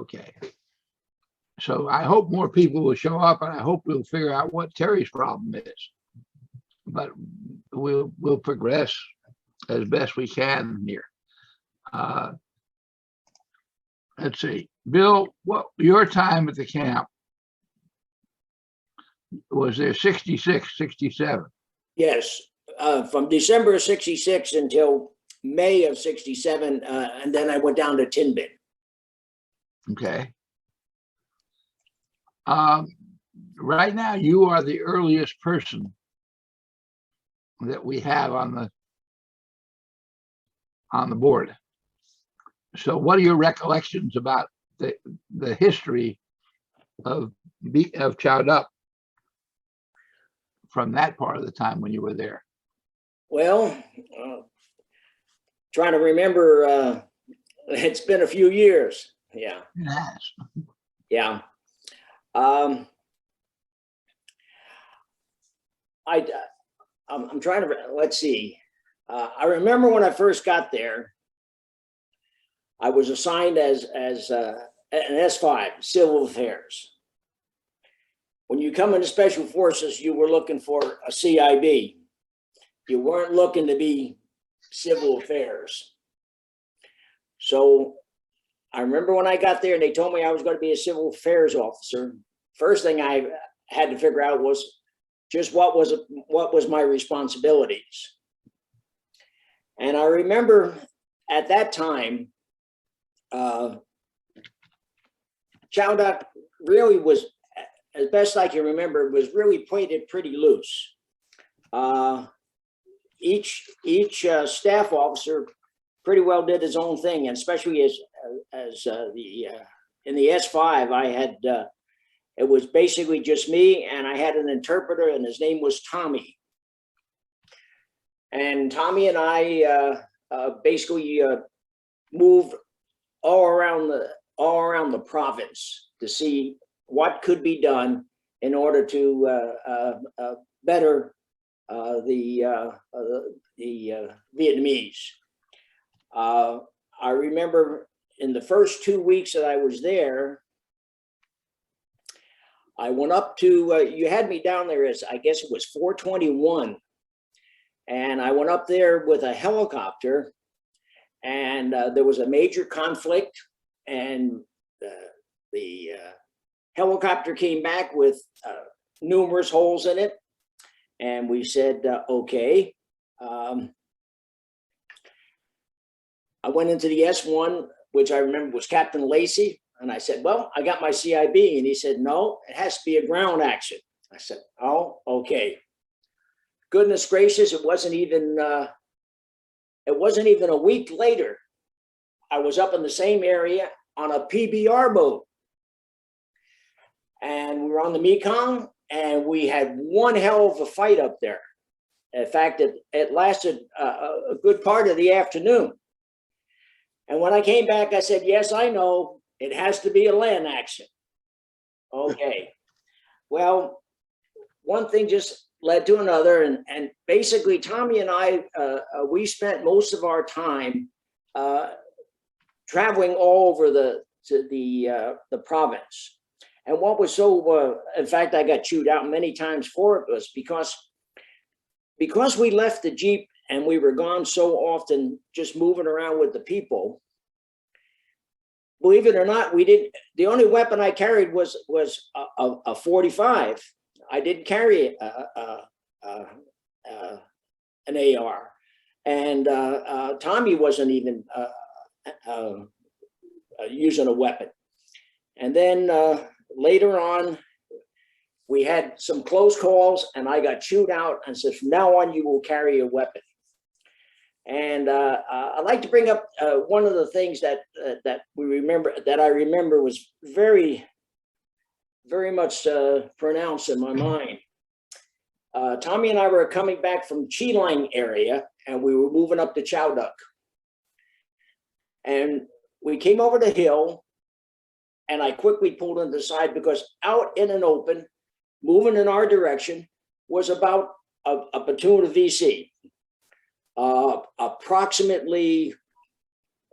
Okay. So I hope more people will show up, and I hope we'll figure out what Terry's problem is. But we'll progress as best we can here. Let's see, Bill, what your time at the camp was there? 66, 67? Yes, from December of 66 until May of 67, and then I went down to Tin Bin. Okay. Right now, you are the earliest person that we have on the board. So what are your recollections about the history of Chao Doc from that part of the time when you were there? Well, trying to remember, it's been a few years. Yeah. It has. Yeah. I'm trying to, let's see. I remember when I first got there, I was assigned as an S5, Civil Affairs. When you come into Special Forces, you were looking for a CIB. You weren't looking to be Civil Affairs. So I remember when I got there and they told me I was going to be a Civil Affairs officer. First thing I had to figure out was just what was my responsibilities. And I remember at that time, Chao Doc really was, as best I can remember, was really played it pretty loose. Each staff officer pretty well did his own thing, and especially in the S5, I had it was basically just me, and I had an interpreter, and his name was Tommy. And Tommy and I basically moved all around the province to see what could be done in order to better the Vietnamese. I remember in the first 2 weeks that I was there, I went up to, you had me down there as, I guess it was 421. And I went up there with a helicopter, and there was a major conflict, and the helicopter came back with numerous holes in it. And we said, okay. I went into the S1, which I remember was Captain Lacey. And I said, well, I got my CIB. And he said, no, it has to be a ground action. I said, oh, okay. Goodness gracious, it wasn't even a week later. I was up in the same area on a PBR boat. And we were on the Mekong, and we had one hell of a fight up there. In fact, it lasted a good part of the afternoon. And when I came back, I said, yes, I know, it has to be a land action. Okay. Well, one thing just led to another. And basically, Tommy and I, we spent most of our time traveling all over the province. And what was so, in fact, I got chewed out many times for it, was because we left the Jeep and we were gone so often just moving around with the people. Believe it or not, we didn't. The only weapon I carried was a 45. I didn't carry an AR, and Tommy wasn't even using a weapon. And then later on, we had some close calls, and I got chewed out and said, from now on, you will carry a weapon. And I'd like to bring up one of the things that I remember was very, very much pronounced in my mind. Tommy and I were coming back from Chi Lang area, and we were moving up to Chao Doc. And we came over the hill, and I quickly pulled on the side, because out in an open, moving in our direction, was about a platoon of VC. Approximately,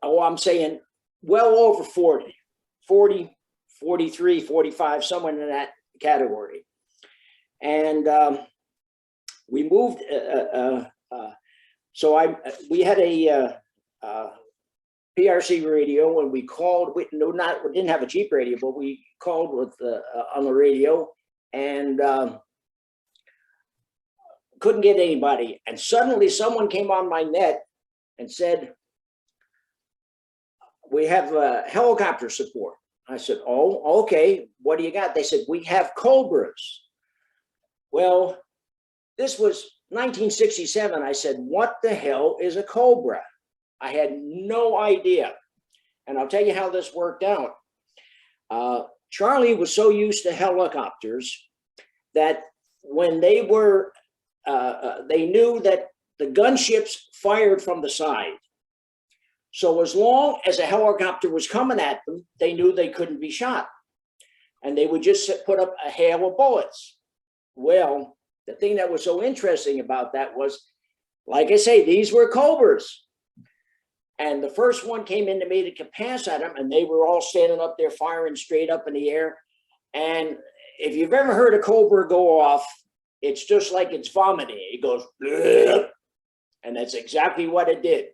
I'm saying well over 40. 40, 43, 45, somewhere in that category. And we moved. So we had a PRC radio, and we called. We didn't have a cheap radio, but we called with on the radio, and couldn't get anybody. And suddenly, someone came on my net and said, "We have helicopter support." I said, "Oh, okay. What do you got?" They said, "We have Cobras." Well, this was 1967. I said, "What the hell is a Cobra?" I had no idea. And I'll tell you how this worked out. Charlie was so used to helicopters that when they were, they knew that the gunships fired from the side. So as long as a helicopter was coming at them, they knew they couldn't be shot. And they would just put up a hail of bullets. Well, the thing that was so interesting about that was, like I say, these were Cobras. And the first one came into me to pass at them, and they were all standing up there firing straight up in the air. And if you've ever heard a Cobra go off, it's just like it's vomiting. It goes, bleh, and that's exactly what it did.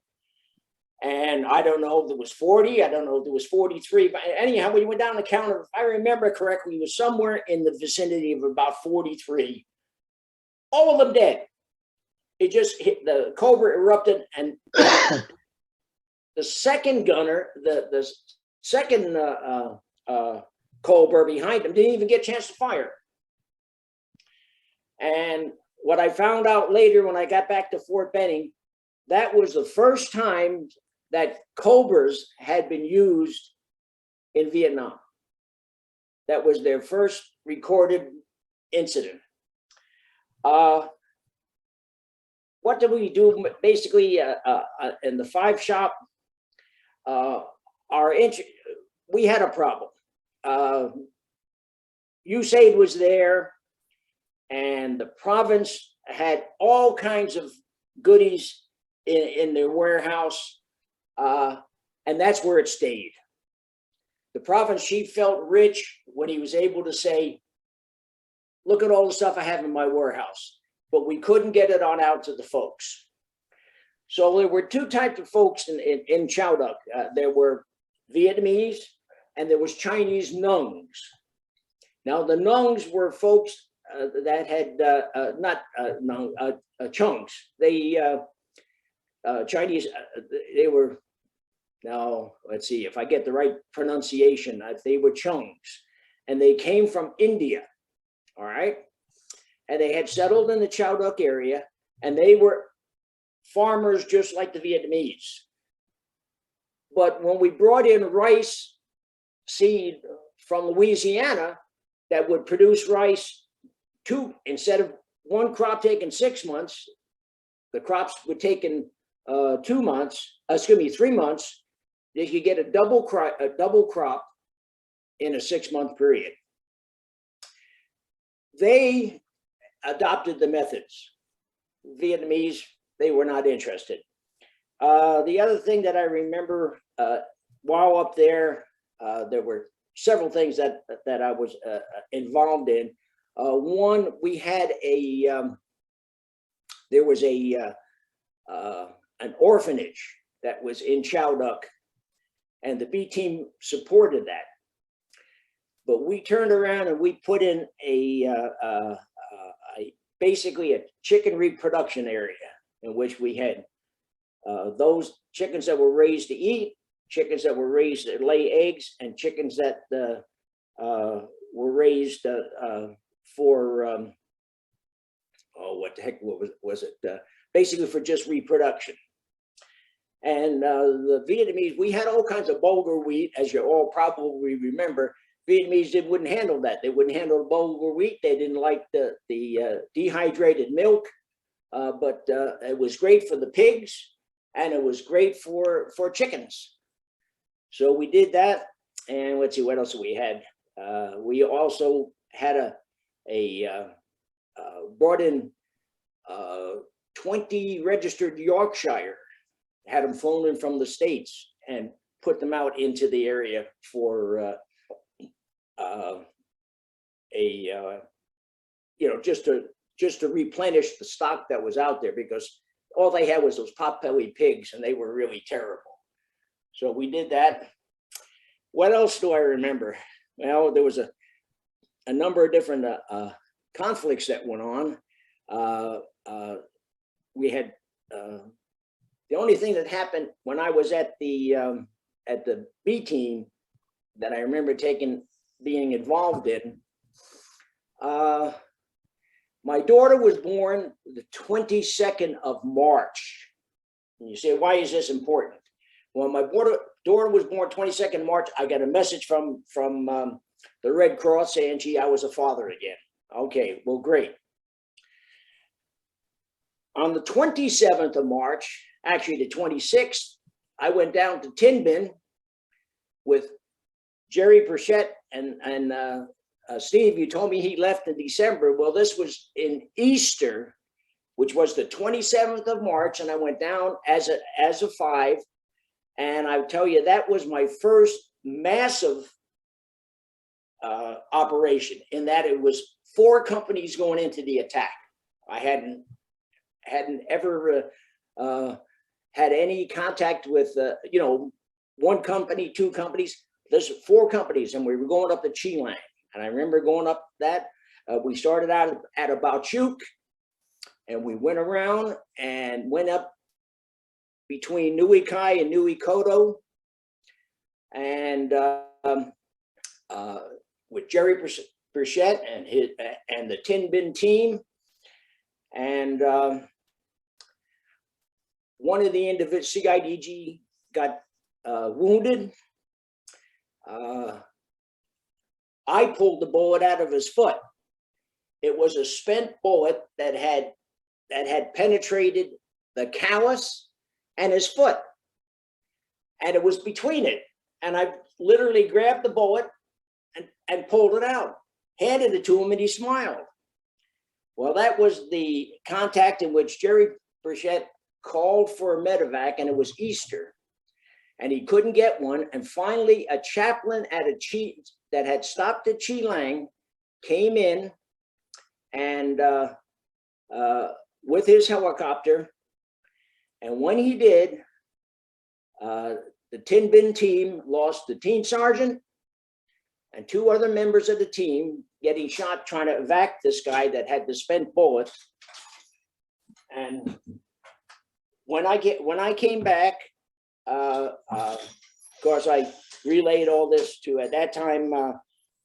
And I don't know if it was 40, I don't know if it was 43, but anyhow, we went down the counter. If I remember correctly, it was somewhere in the vicinity of about 43. All of them dead. It just hit, the Cobra erupted, and the second gunner, the second Cobra behind him didn't even get a chance to fire. And what I found out later when I got back to Fort Benning, that was the first time that Cobras had been used in Vietnam. That was their first recorded incident. What did we do? Basically, in the 5 shop, we had a problem. USAID was there, and the province had all kinds of goodies in their warehouse, and that's where it stayed. The province chief felt rich when he was able to say, "Look at all the stuff I have in my warehouse," but we couldn't get it on out to the folks. So there were 2 types of folks in Chao Doc. There were Vietnamese, and there was Chinese Nungs. Now the Nungs were folks that had not Chungs. They Chinese. They were. Now let's see if I get the right pronunciation. They were Chungs, and they came from India. All right, and they had settled in the Chao Doc area, and they were farmers just like the Vietnamese. But when we brought in rice seed from Louisiana that would produce rice instead of one crop taking 6 months, the crops would take in 3 months. They could get a double crop in a 6-month period. They adopted the methods. Vietnamese, they were not interested. The other thing that I remember while up there, there were several things that I was involved in. One, we had there was an orphanage that was in Chao Doc, and the B team supported that. But we turned around and we put in basically a chicken reproduction area in which we had those chickens that were raised to eat, chickens that were raised to lay eggs, and chickens that were raised for what the heck was it? Basically for just reproduction. And the Vietnamese, we had all kinds of bulgur wheat, as you all probably remember. Vietnamese wouldn't handle that. They wouldn't handle the bulgur wheat. They didn't like the dehydrated milk, but it was great for the pigs, and it was great for chickens. So we did that, and let's see what else we had. We also had brought in 20 registered Yorkshire, had them flown in from the States, and put them out into the area for just to replenish the stock that was out there, because all they had was those pot-bellied pigs, and they were really terrible. So we did that. What else do I remember? Well, there was a number of different conflicts that went on. We had the only thing that happened when I was at the B team that I remember being involved in. My daughter was born the 22nd of March. And you say, why is this important? Well, my daughter was born 22nd March. I got a message from the Red Cross saying, gee, I was a father again. Okay, well, great. On the 27th of March, actually the 26th, I went down to Tin Bin with Jerry Burchett and Steve. You told me he left in December. Well, this was in Easter, which was the 27th of March, and I went down as a 5. And I tell you, that was my first massive operation, in that it was 4 companies going into the attack. I hadn't ever had any contact with 1 company, 2 companies. There's 4 companies, and we were going up to Chilang. And I remember going up that. We started out at about Chuk, and we went around and went up between Nui Kai and Nui Koto, and with Jerry Burchett and the Tin Bin team. And one of the individuals, CIDG, got wounded. I pulled the bullet out of his foot. It was a spent bullet that had penetrated the callus and his foot, and it was between it. And I literally grabbed the bullet and pulled it out, handed it to him, and he smiled. Well, that was the contact in which Jerry Burchett called for a medevac, and it was Easter, and he couldn't get one. And finally, a chaplain that had stopped at Chilang came in, and with his helicopter. And when he did, the Tin Bin team lost the team sergeant and 2 other members of the team getting shot trying to evac this guy that had the spent bullet. And when I came back, of course, I relayed all this to, at that time,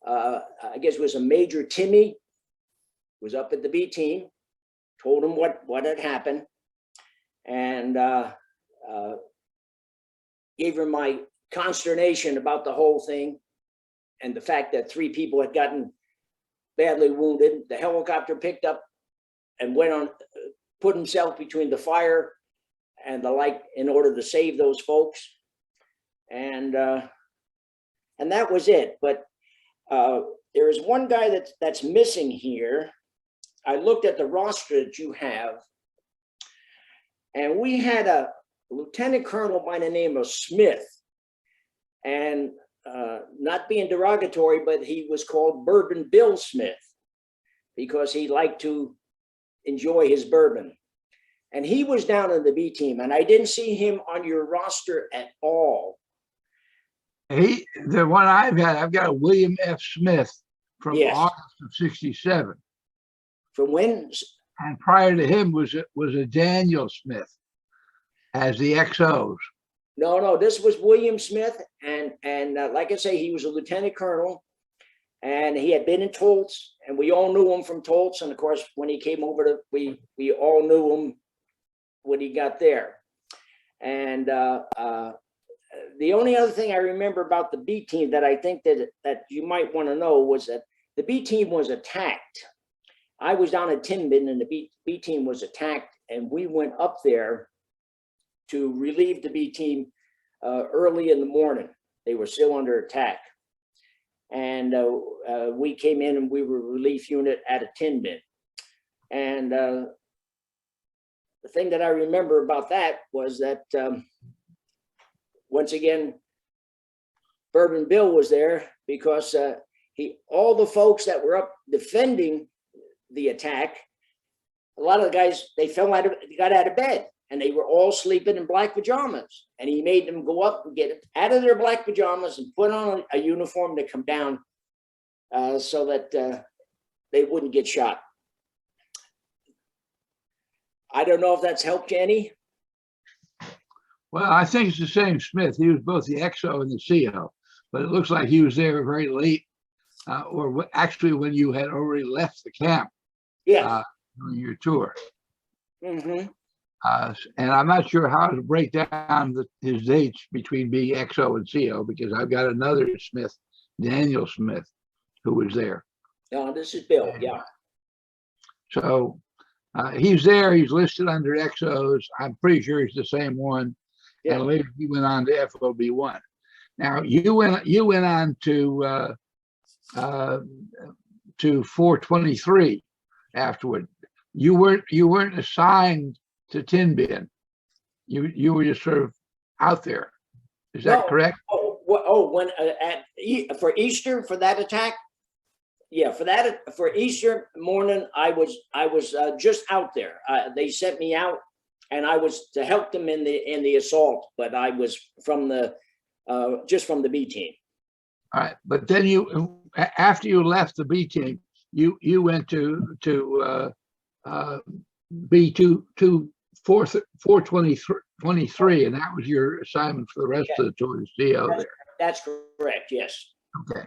I guess it was a Major Timmy, was up at the B team, told him what had happened, and gave her my consternation about the whole thing and the fact that 3 people had gotten badly wounded. The helicopter picked up and went on, put himself between the fire and the light in order to save those folks. And that was it. But there is one guy that's missing here. I looked at the roster that you have, and we had a lieutenant colonel by the name of Smith, and not being derogatory, but he was called Bourbon Bill Smith because he liked to enjoy his bourbon. And he was down on the B team, and I didn't see him on your roster at all. The one I've got a William F. Smith from Yes. August of '67. From when? And prior to him was a Daniel Smith as the XOs. No, this was William Smith, and like I say, he was a lieutenant colonel, and he had been in Toltz, and we all knew him from Toltz. And of course, when he came over to, we all knew him when he got there. And the only other thing I remember about the B team that I think that you might want to know was that the B team was attacked. I was down at Tin Bin, and the B team was attacked, and we went up there to relieve the B team early in the morning. They were still under attack. And we came in, and we were a relief unit at a Tin Bin. And the thing that I remember about that was that once again, Bourbon Bill was there because all the folks that were up defending the attack, a lot of the guys, they got out of bed, and they were all sleeping in black pajamas. And he made them go up and get out of their black pajamas and put on a uniform to come down so that they wouldn't get shot. I don't know if that's helped you any. Well, I think it's the same Smith. He was both the XO and the CO, but it looks like he was there very late, actually when you had already left the camp. Yeah. On your tour. Mm-hmm. And I'm not sure how to break down his dates between being XO and CO, because I've got another Smith, Daniel Smith, who was there. No, this is Bill. Yeah. So he's there. He's listed under XOs. I'm pretty sure he's the same one. Yeah. And later he went on to FOB1. Now you went on to 423 afterward. You weren't assigned to Tin Bin. You were just sort of out there. Is that correct? When for Easter, for that attack? Yeah, for Easter morning, I was just out there. They sent me out, and I was to help them in the assault, but I was just from the B team. All right, but then after you left the B team, you went to B2 423, and that was your assignment for the rest of the tour to CO there. That's correct. Yes. Okay.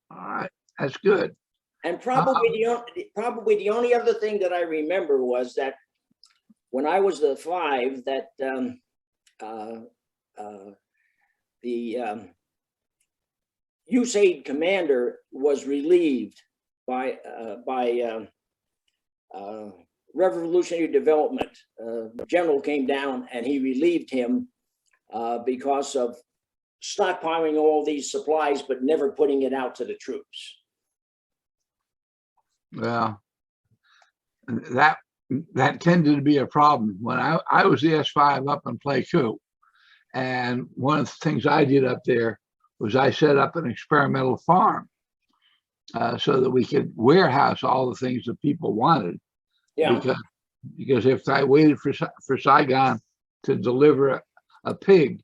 All right, that's good. And probably the only other thing that I remember was that when I was the 5, that the USAID commander was relieved by Revolutionary Development. The general came down and he relieved him because of stockpiling all these supplies, but never putting it out to the troops. Well, that tended to be a problem when I was the S5 up in Pleiku, and one of the things I did up there was I set up an experimental farm so that we could warehouse all the things that people wanted. Yeah. Because if I waited for Saigon to deliver a pig,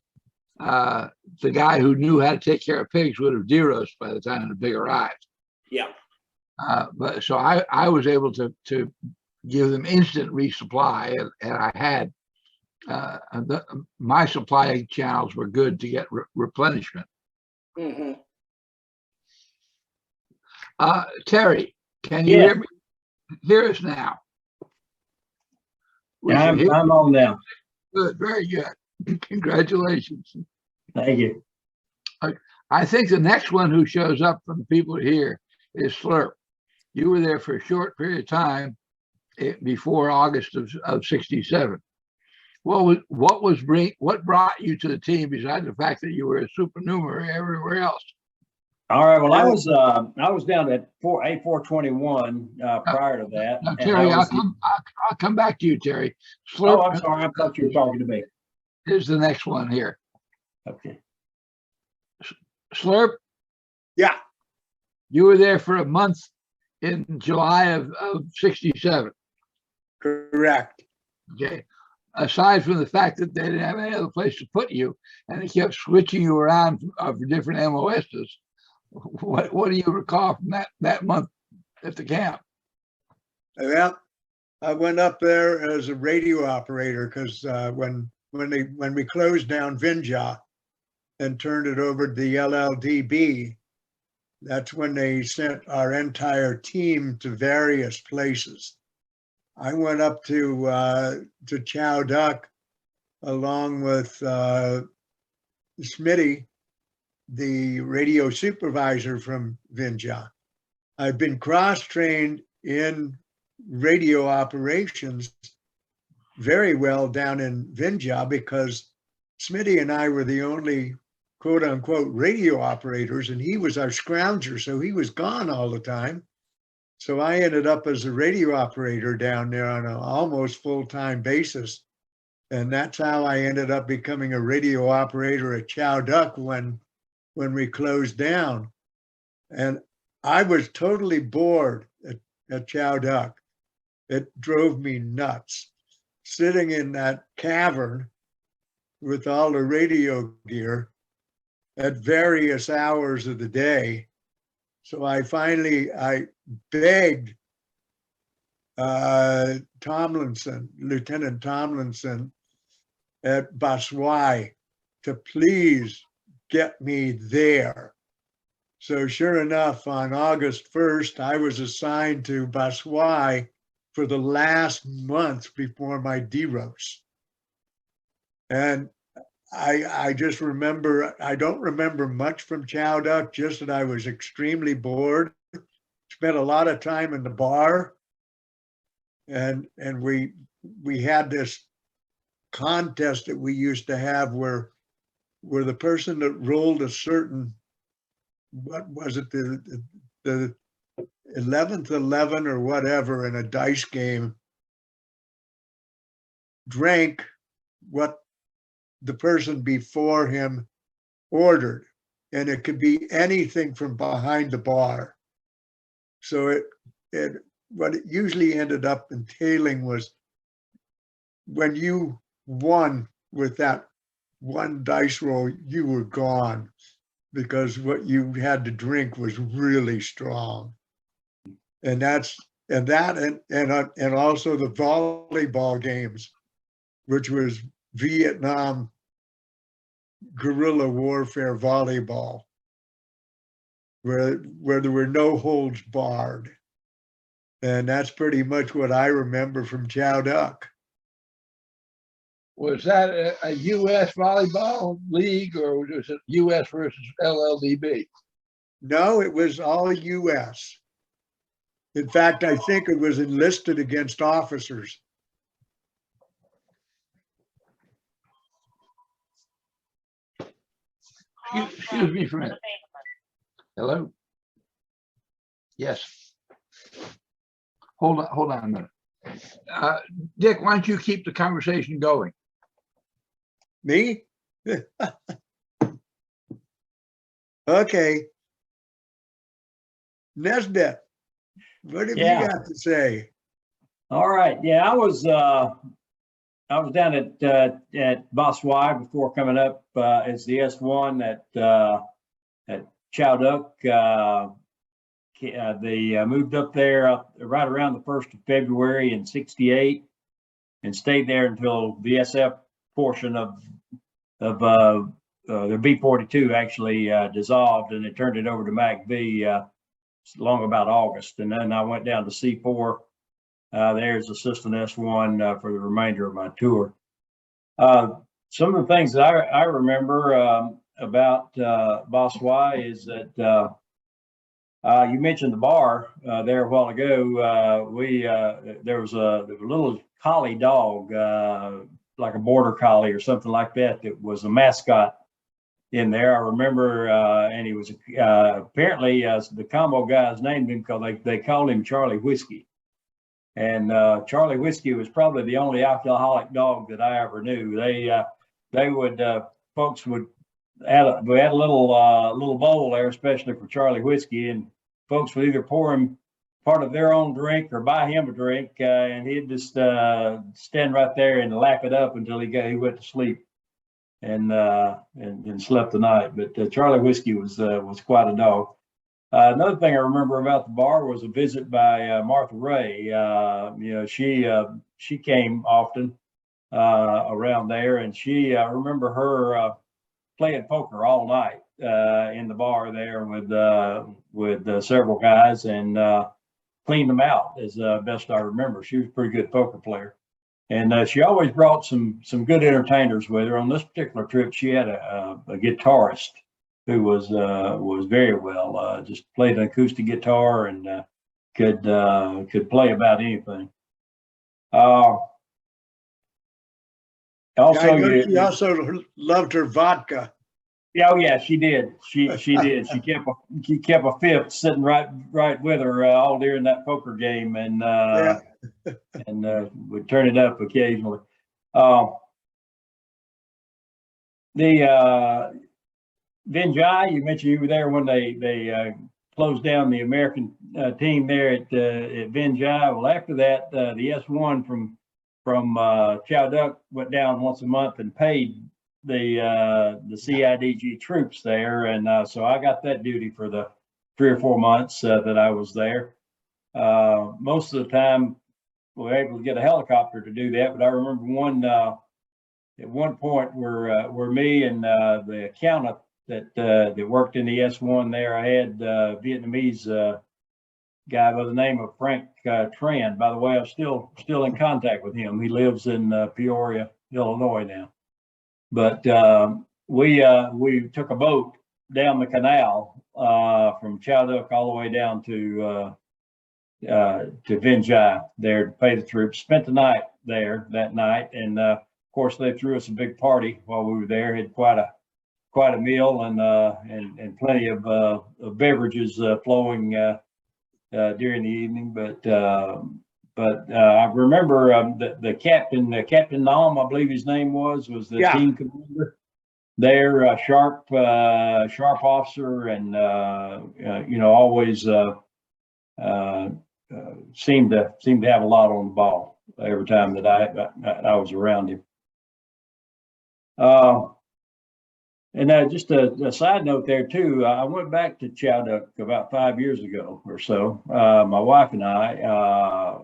the guy who knew how to take care of pigs would have de-roasted by the time the pig arrived. Yeah. But so I was able to give them instant resupply, and I had my supply channels were good to get replenishment. Mm-hmm. Terry, can you hear us now? Yeah, I'm on now. Good, very good. Congratulations. Thank you. I think the next one who shows up from the people here is Slurp. You were there for a short period of time before August of 67. What brought you to the team besides the fact that you were a supernumerary everywhere else? All right. Well, I was down at A421 prior to that. Now, Terry, I'll come back to you, Terry. Slurp, I'm sorry. I thought you were talking to me. Here's the next one here. Okay. Slurp. Yeah. You were there for a month in July of 67. Correct. Okay. Aside from the fact that they didn't have any other place to put you, and they kept switching you around for different MOSs, what do you recall from that month at the camp? Well, I went up there as a radio operator because when we closed down Vinja and turned it over to the LLDB, that's when they sent our entire team to various places. I went up to Chao Doc along with Smitty, the radio supervisor from Vinja. I've been cross-trained in radio operations very well down in Vinja because Smitty and I were the only quote unquote radio operators, and he was our scrounger, so he was gone all the time. So I ended up as a radio operator down there on an almost full-time basis. And that's how I ended up becoming a radio operator at Chao Doc when we closed down. And I was totally bored at Chao Doc. It drove me nuts. Sitting in that cavern with all the radio gear at various hours of the day. So I begged Tomlinson, Lieutenant Tomlinson at Baswai to please get me there. So sure enough, on August 1st, I was assigned to Baswai for the last month before my DEROS. And I just remember, I don't remember much from Chao Doc, just that I was extremely bored, spent a lot of time in the bar. And we had this contest that we used to have where the person that rolled a certain, what was it, the 11th 11 or whatever in a dice game, drank what the person before him ordered, and it could be anything from behind the bar. So what it usually ended up entailing was when you won with that one dice roll, you were gone because what you had to drink was really strong. And also the volleyball games, which was Vietnam guerrilla warfare volleyball, where there were no holds barred. And that's pretty much what I remember from Chao Doc. Was that a U.S. volleyball league, or was it U.S. versus LLDB? No, it was all U.S. In fact, I think it was enlisted against officers. Excuse me for a minute. Hello? Yes. Hold on a minute. Dick, why don't you keep the conversation going? Me? Okay. Nesbitt, what have you got to say? All right. Yeah, I was down at Baswai before coming up as the S1 at Chao Doc. They moved up there right around the 1st of February in '68 and stayed there until the SF portion of the B-42 actually dissolved, and they turned it over to MAC-V long about August. And then I went down to C4 there's assistant S1 for the remainder of my tour. Some of the things that I remember about Baswai is that you mentioned the bar there a while ago. There was a little collie dog, like a border collie or something like that, that was a mascot in there. I remember, and he was apparently the combo guys named him because they called him Charlie Whiskey. And Charlie Whiskey was probably the only alcoholic dog that I ever knew. Folks would add a little bowl there, especially for Charlie Whiskey, and folks would either pour him part of their own drink or buy him a drink, and he'd just stand right there and lap it up until he went to sleep and slept the night. But Charlie Whiskey was quite a dog. Another thing I remember about the bar was a visit by Martha Ray. She came often around there, and I remember her playing poker all night in the bar there with several guys, and cleaned them out as best I remember. She was a pretty good poker player, and she always brought some good entertainers with her. On this particular trip, she had a guitarist who was very well, just played an acoustic guitar and could play about anything. Also, she also loved her vodka. Oh yeah, she did. She did. She kept a fifth sitting right with her all during that poker game, and would turn it up occasionally. The Vinjai, you mentioned you were there when they closed down the American team there at Vinjai. Well, after that, the S1 from Chao Doc went down once a month and paid the CIDG troops there, and so I got that duty for the 3 or 4 months that I was there. Most of the time, we were able to get a helicopter to do that, but I remember at one point where me and the accountant that worked in the S1 there, I had Vietnamese guy by the name of Frank Tran. By the way, I'm still in contact with him. He lives in Peoria, Illinois now. But we took a boat down the canal from Chao Doc all the way down to Vinjai there to pay the troops. Spent the night there that night, and of course they threw us a big party while we were there. Had quite a meal and plenty of beverages flowing during the evening. But I remember the Captain Nam, I believe his name was the team commander there, sharp officer, and always seemed to have a lot on the ball every time that I was around him. And just a side note there too, I went back to Chao Doc about 5 years ago or so. My wife and I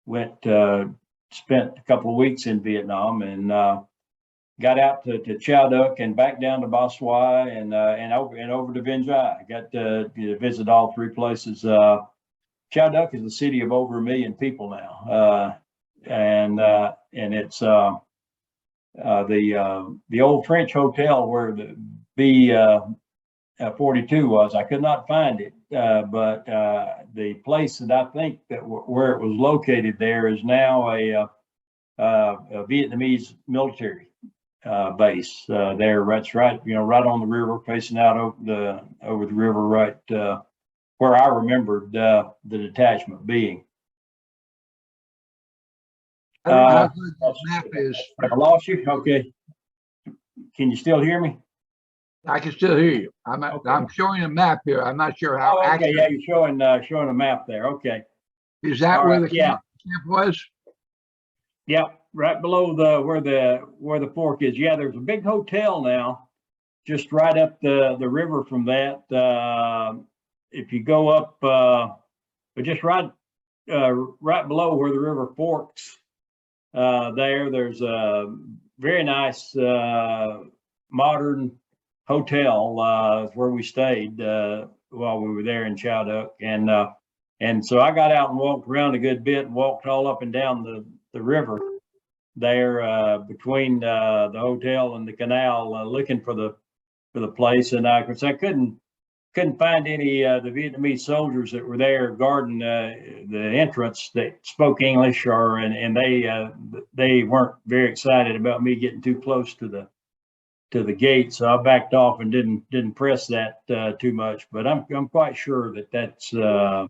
spent a couple of weeks in Vietnam, and got out to Chao Doc and back down to Ba Soi and over to Vinjai. I got to visit all 3 places. Chao Doc is a city of over 1 million people now, and it's the old French hotel where the B-42 was. I could not find it, but the place that I think that where it was located there is now a Vietnamese military base there. That's right, right on the river, facing out over the river, right where I remembered the detachment being. I don't know how good that map is. Have I lost you? Okay. Can you still hear me? I can still hear you. I'm showing a map here. I'm not sure how okay. accurate. Yeah, you're showing a map there. Okay. Is that All where right, the camp was? Yep, right below where the fork is. Yeah, there's a big hotel now, just right up the river from that. If you go up, but just right below where the river forks, there's a very nice modern hotel where we stayed while we were there in Chao Doc, and so I got out and walked around a good bit and walked all up and down the river there between the hotel and the canal, looking for the place. And I couldn't find any the Vietnamese soldiers that were there guarding the entrance that spoke English, and they weren't very excited about me getting too close to the gate, so I backed off and didn't press that too much. But I'm quite sure that's that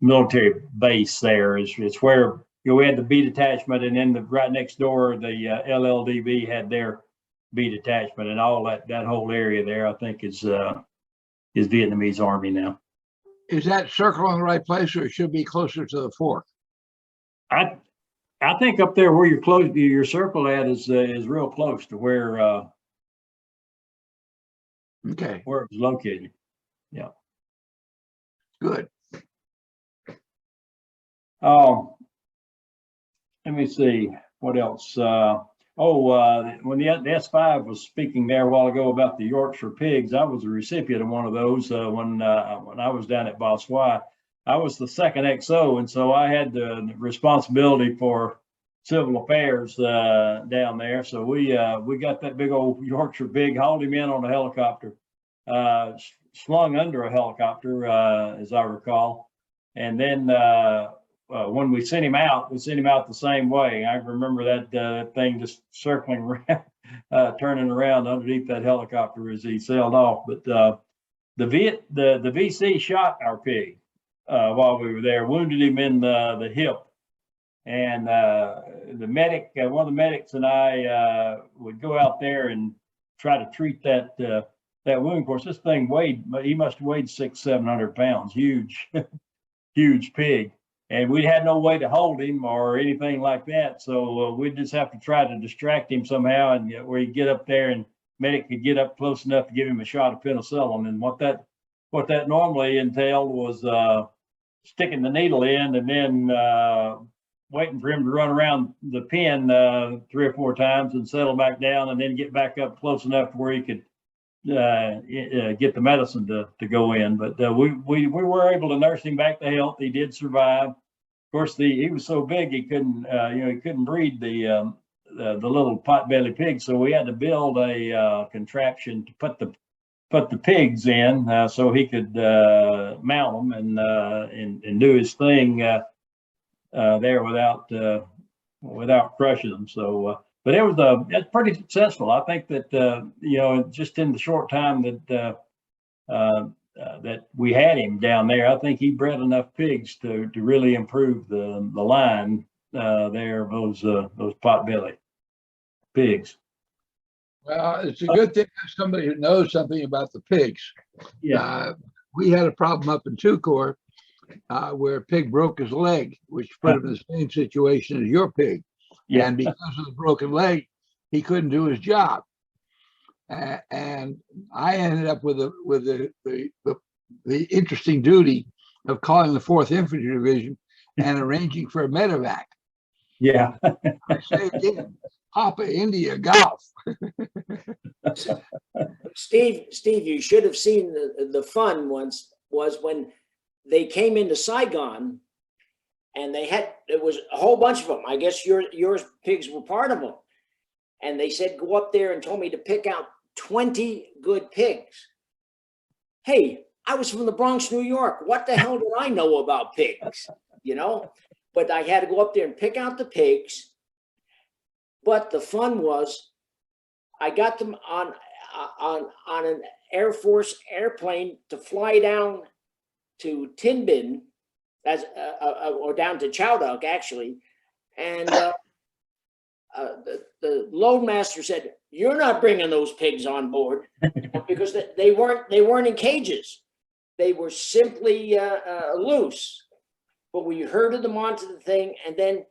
military base there is where we had the B detachment, and then right next door the LLDB had their B detachment, and all that whole area there I think is Vietnamese Army now. Is that circle in the right place, or it should be closer to the fork? I think up there where your circle at is real close to where Okay, where it was located. Yeah. good. Let me see what else. When the S5 was speaking there a while ago about the Yorkshire pigs, I was a recipient of one of those when I was down at Ba Soi. I was the second XO, and so I had the responsibility for civil affairs down there. So we got that big old Yorkshire pig, hauled him in on a helicopter, slung under a helicopter, as I recall, and then when we sent him out the same way. I remember that thing just circling around, turning around underneath that helicopter as he sailed off. But the VC shot our pig while we were there, wounded him in the hip, And the medic, one of the medics and I would go out there and try to treat that wound. Of course, this thing weighed, he must have weighed 600-700 pounds, huge, huge pig. And we had no way to hold him or anything like that. So we'd just have to try to distract him somehow, and where he'd get up there and medic could get up close enough to give him a shot of penicillin. And what that normally entailed was sticking the needle in and then waiting for him to run around the pen 3 or 4 times and settle back down, and then get back up close enough where he could get the medicine to go in. But we were able to nurse him back to health. He did survive. Of course, he was so big he couldn't he couldn't breed the little potbelly pig, so we had to build a contraption to put the pigs in so he could mount them and do his thing there without crushing them. So. But it's pretty successful. I think that just in the short time that we had him down there, I think he bred enough pigs to really improve the line there of those potbelly pigs. Well, it's a good thing to have somebody who knows something about the pigs. Yeah. We had a problem up in Tucor where a pig broke his leg, which put him in the same situation as your pig. Yeah. And because of the broken leg, he couldn't do his job. And I ended up with the interesting duty of calling the 4th Infantry Division and arranging for a medevac. Yeah. I say again, Papa India Golf. Steve, you should have seen the fun once was when they came into Saigon. And it was a whole bunch of them. I guess yours pigs were part of them. And they said, go up there, and told me to pick out 20 good pigs. Hey, I was from the Bronx, New York. What the hell did I know about pigs? But I had to go up there and pick out the pigs. But the fun was, I got them on an Air Force airplane to fly down to Tin Bin, or down to Chao Doc, actually. And the loadmaster said, you're not bringing those pigs on board, because they weren't in cages. They were simply loose. But we herded them onto the thing, and then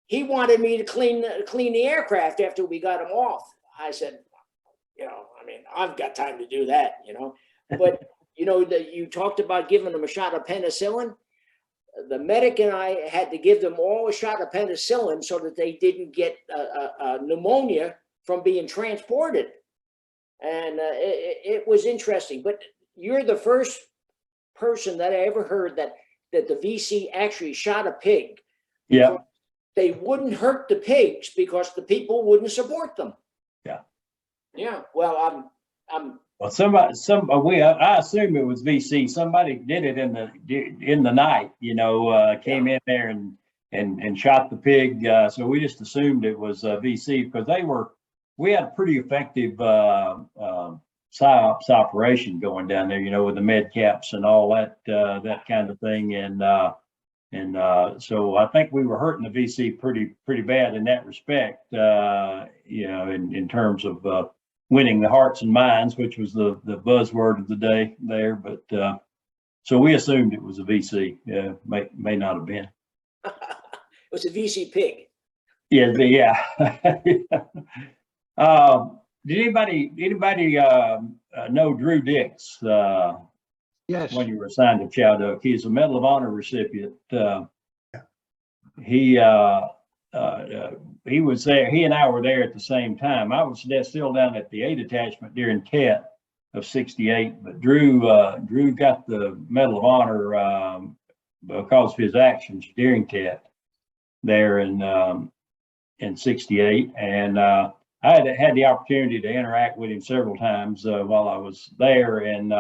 he wanted me to clean the aircraft after we got them off. I said, I've got time to do that, But, you talked about giving them a shot of penicillin. The medic and I had to give them all a shot of penicillin so that they didn't get pneumonia from being transported. And it was interesting. But you're the first person that I ever heard that the VC actually shot a pig. Yeah. They wouldn't hurt the pigs because the people wouldn't support them. Yeah. Yeah. Well, Well, I assume it was VC. Somebody did it in the night. Came in there and shot the pig. So we just assumed it was VC because we had a pretty effective psyops operation going down there. With the med caps and all that kind of thing. And so I think we were hurting the VC pretty bad in that respect. In terms of winning the hearts and minds, which was the buzzword of the day there. But so we assumed it was a VC. May not have been. it was a VC pig. Yeah. Did anybody know Drew Dix? Yes. When you were assigned to Chao Doc, he's a Medal of Honor recipient. He was there. He and I were there at the same time. I was still down at the 8 detachment during Tet of '68, but Drew got the Medal of Honor because of his actions during Tet there in '68, and I had the opportunity to interact with him several times while I was there. And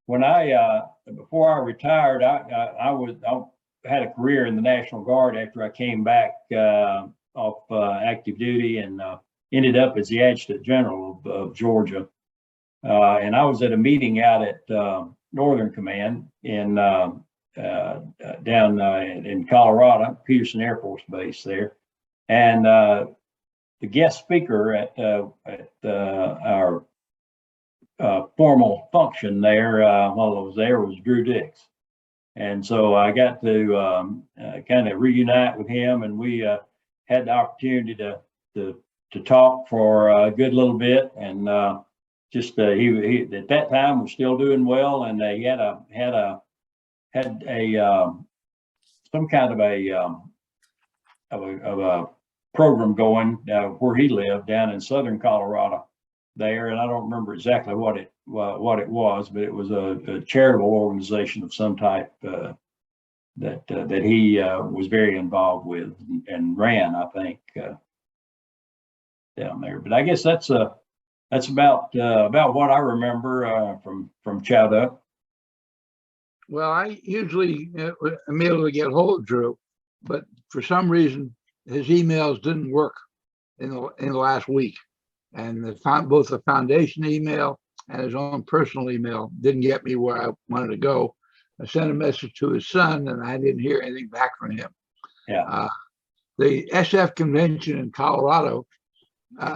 when before I retired, I had a career in the National Guard after I came back off active duty, and ended up as the Adjutant General of Georgia. And I was at a meeting out at Northern Command in down in Colorado, Peterson Air Force Base there. And the guest speaker at our formal function there while I was there was Drew Dix. And so I got to kind of reunite with him, and we had the opportunity to talk for a good little bit. And just he at that time was still doing well, and he had some kind of a program going where he lived down in southern Colorado there, and I don't remember exactly what it was, but it was a charitable organization of some type that he was very involved with and ran, I think, down there. But I guess that's about what I remember from Chao Doc. Well, I usually am able to get hold of Drew, but for some reason his emails didn't work in the last week, and both the foundation email and his own personal email didn't get me where I wanted to go. I sent a message to his son, and I didn't hear anything back from him. Yeah. The SF convention in Colorado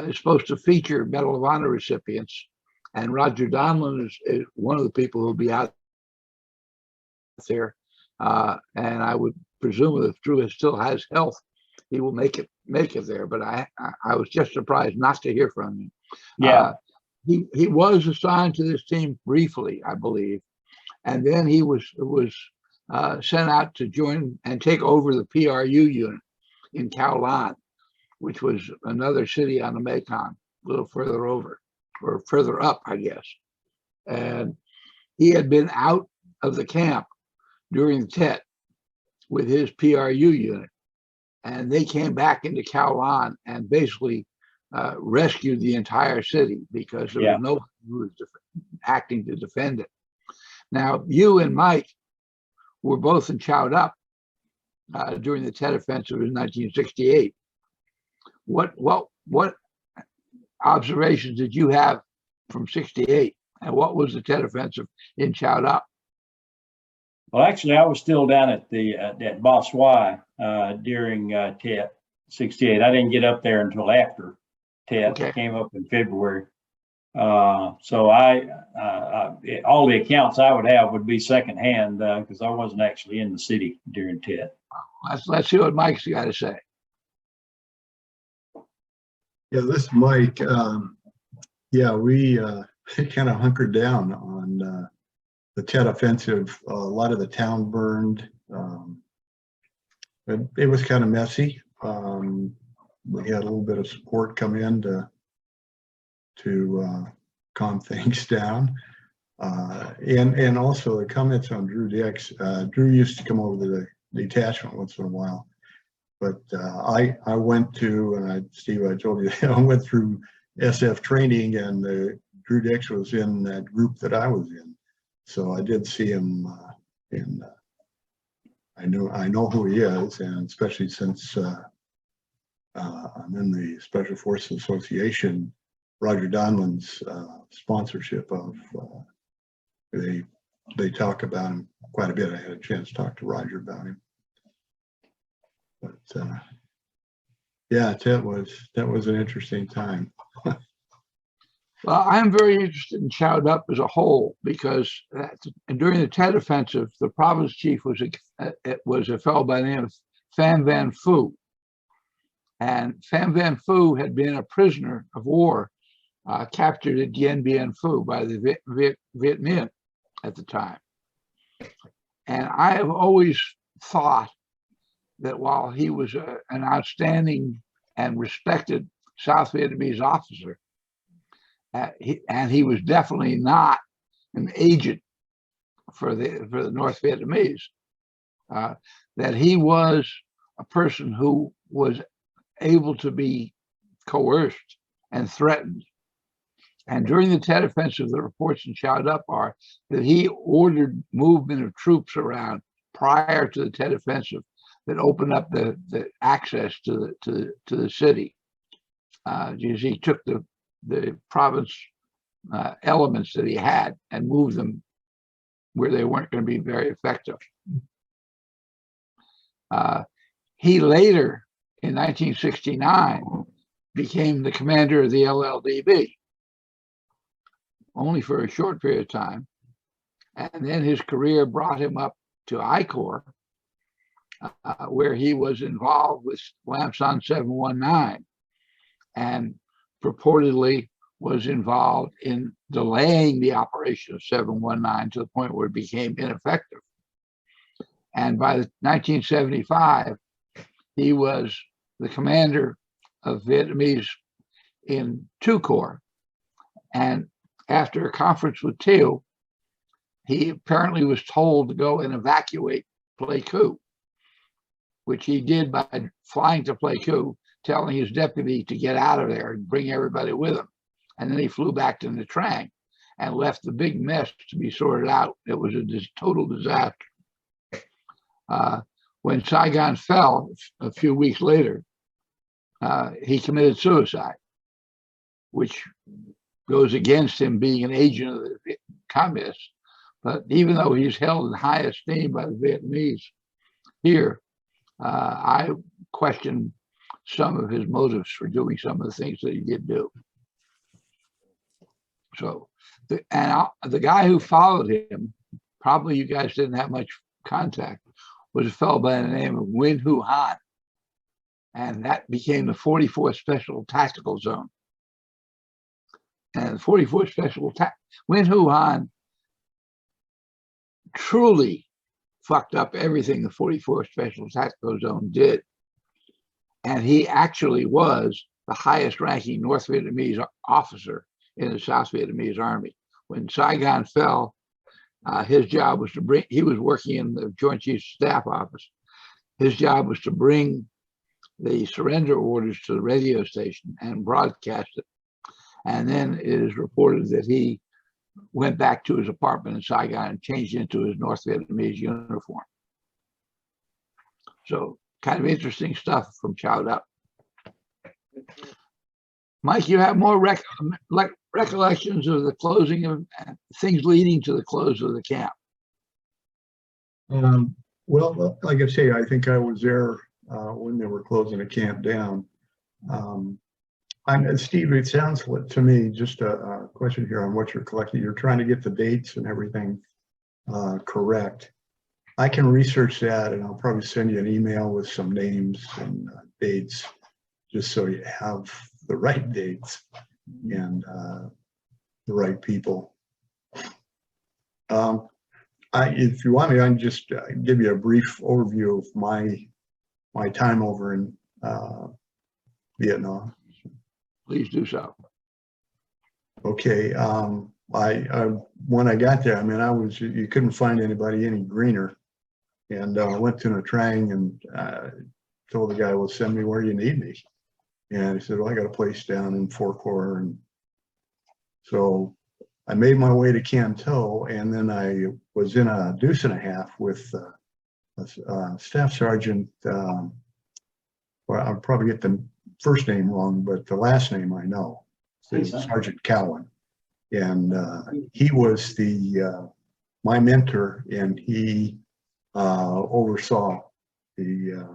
is supposed to feature Medal of Honor recipients, and Roger Donlin is one of the people who'll be out there. And I would presume that if Drew still has health, he will make it there. But I was just surprised not to hear from him. Yeah. He was assigned to this team briefly, I believe, and then he was sent out to join and take over the PRU unit in Kowloon, which was another city on the Mekong, a little further over or further up, I guess. And he had been out of the camp during the Tet with his PRU unit, and they came back into Kowloon and basically rescued the entire city because there was nobody who was acting to defend it. Now, you and Mike were both in Chao Doc during the Tet Offensive in 1968. What observations did you have from '68, and what was the Tet Offensive in Chao Doc? Well, actually, I was still down at Boswai during Tet '68. I didn't get up there until after Tet. Okay. Came up in February. So all the accounts I would have would be secondhand because I wasn't actually in the city during Tet. Let's see what Mike's got to say. Yeah, this is Mike. Yeah, we kind of hunkered down on the Tet Offensive. A lot of the town burned. It was kind of messy. We had a little bit of support come in to calm things down. And also the comments on Drew Dix. Drew used to come over to the detachment once in a while. But I went to, and Steve, I told you, I went through SF training, and Drew Dix was in that group that I was in. So I did see him, and I know who he is, and especially since I'm in the Special Forces Association, Roger Donlin's sponsorship of, they talk about him quite a bit. I had a chance to talk to Roger about him. But yeah, that was an interesting time. Well, I'm very interested in Chao Doc as a whole because during the Tet Offensive, the province chief was a fellow by the name of Pham Van Phu, and Pham Van Phu had been a prisoner of war captured at Dien Bien Phu by the Viet Minh at the time. And I have always thought that while he was an outstanding and respected South Vietnamese officer, he was definitely not an agent for the North Vietnamese, that he was a person who was able to be coerced and threatened. And during the Tet Offensive, the reports in Chao Doc are that he ordered movement of troops around prior to the Tet Offensive that opened up the access to the city. He took the province elements that he had and moved them where they weren't going to be very effective. He later, in 1969, became the commander of the LLDB, only for a short period of time. And then his career brought him up to I Corps, where he was involved with Lamson 719 and purportedly was involved in delaying the operation of 719 to the point where it became ineffective. And by 1975, he was the commander of Vietnamese in 2 Corps. And after a conference with Thieu, he apparently was told to go and evacuate Pleiku, which he did by flying to Pleiku, telling his deputy to get out of there and bring everybody with him. And then he flew back to Nha Trang and left the big mess to be sorted out. It was a total disaster. When Saigon fell a few weeks later, he committed suicide, which goes against him being an agent of the communists. But even though he's held in high esteem by the Vietnamese here, I question some of his motives for doing some of the things that he did do. So, the guy who followed him, probably you guys didn't have much contact, was a fellow by the name of Win Hu Han. And that became the 44th Special Tactical Zone. And the 44th Special Win Hu Han truly fucked up everything the 44th Special Tactical Zone did. And he actually was the highest ranking North Vietnamese officer in the South Vietnamese Army. When Saigon fell, his job was to bring, he was working in the Joint Chiefs of Staff office. His job was to bring the surrender orders to the radio station and broadcast it. And then it is reported that he went back to his apartment in Saigon and changed into his North Vietnamese uniform. So kind of interesting stuff from Chao Doc. Mike, you have more recollections of the closing of things leading to the close of the camp. Well, like I say, I think I was there when they were closing the camp down. Steve, it sounds to me, just a question here on what you're collecting. You're trying to get the dates and everything correct. I can research that and I'll probably send you an email with some names and dates, just so you have the right dates and the right people. If you want me, I can just give you a brief overview of my time over in Vietnam. Please do so. Okay. When I got there, I mean, you couldn't find anybody any greener. And I went to Nha Trang and told the guy, well, send me where you need me. And he said, well, I got a place down in Fort Corps. And so I made my way to Can Tho, and then I was in a deuce and a half with a staff sergeant. Well, I'll probably get the first name wrong, but the last name I know. It's Sergeant Cowan. And he was my mentor, and he oversaw the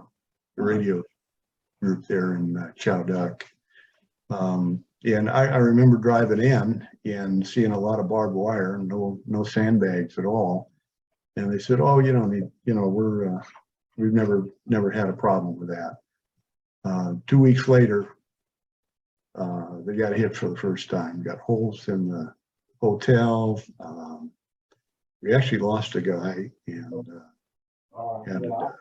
radio group there in Chao Doc. And I remember driving in and seeing a lot of barbed wire, no sandbags at all. And they said, oh, you don't need, we've never had a problem with that. 2 weeks later, they got hit for the first time. Got holes in the hotel. We actually lost a guy and had a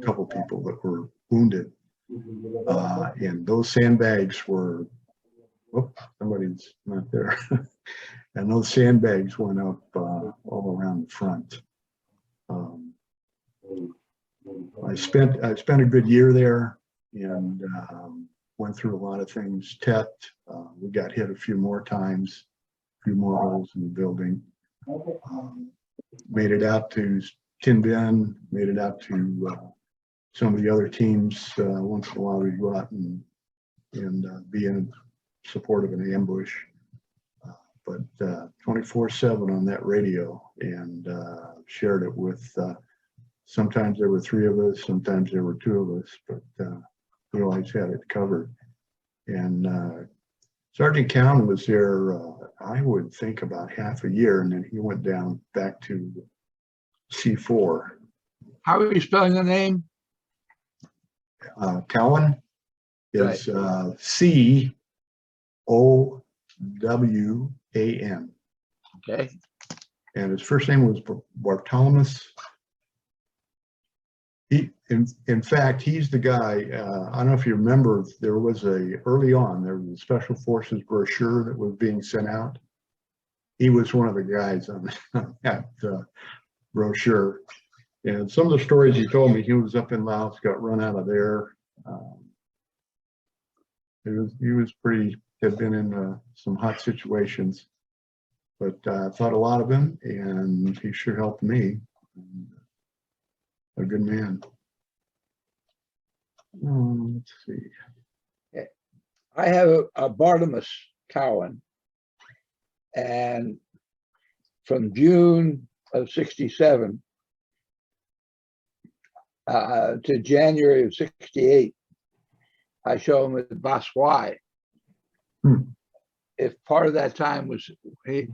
couple people that were wounded. And those sandbags were, somebody's not there. And those sandbags went up all around the front. I spent a good year there and went through a lot of things. Tet, we got hit a few more times, a few more holes in the building. Made it out to Tin Bin, made it out to some of the other teams. Once in a while we'd go out and be in support of an ambush. but 24/7 on that radio, and shared it with, sometimes there were 3 of us, sometimes there were 2 of us, but we always had it covered. And Sergeant Cowan was there, I would think about half a year, and then he went down back to C4. How are you spelling the name? Cowan is C-O-W-A-N. Okay. And his first name was Bartolomus. In fact, he's the guy, I don't know if you remember, early on, there was a Special Forces brochure that was being sent out. He was one of the guys on that brochure. And some of the stories he told me, he was up in Laos, got run out of there. He was had been in some hot situations, but I thought a lot of him, and he sure helped me. A good man. Let's see. I have a Bartimus Cowan, and from June of 67 to January of 68, I show him at Baswai. If part of that time was at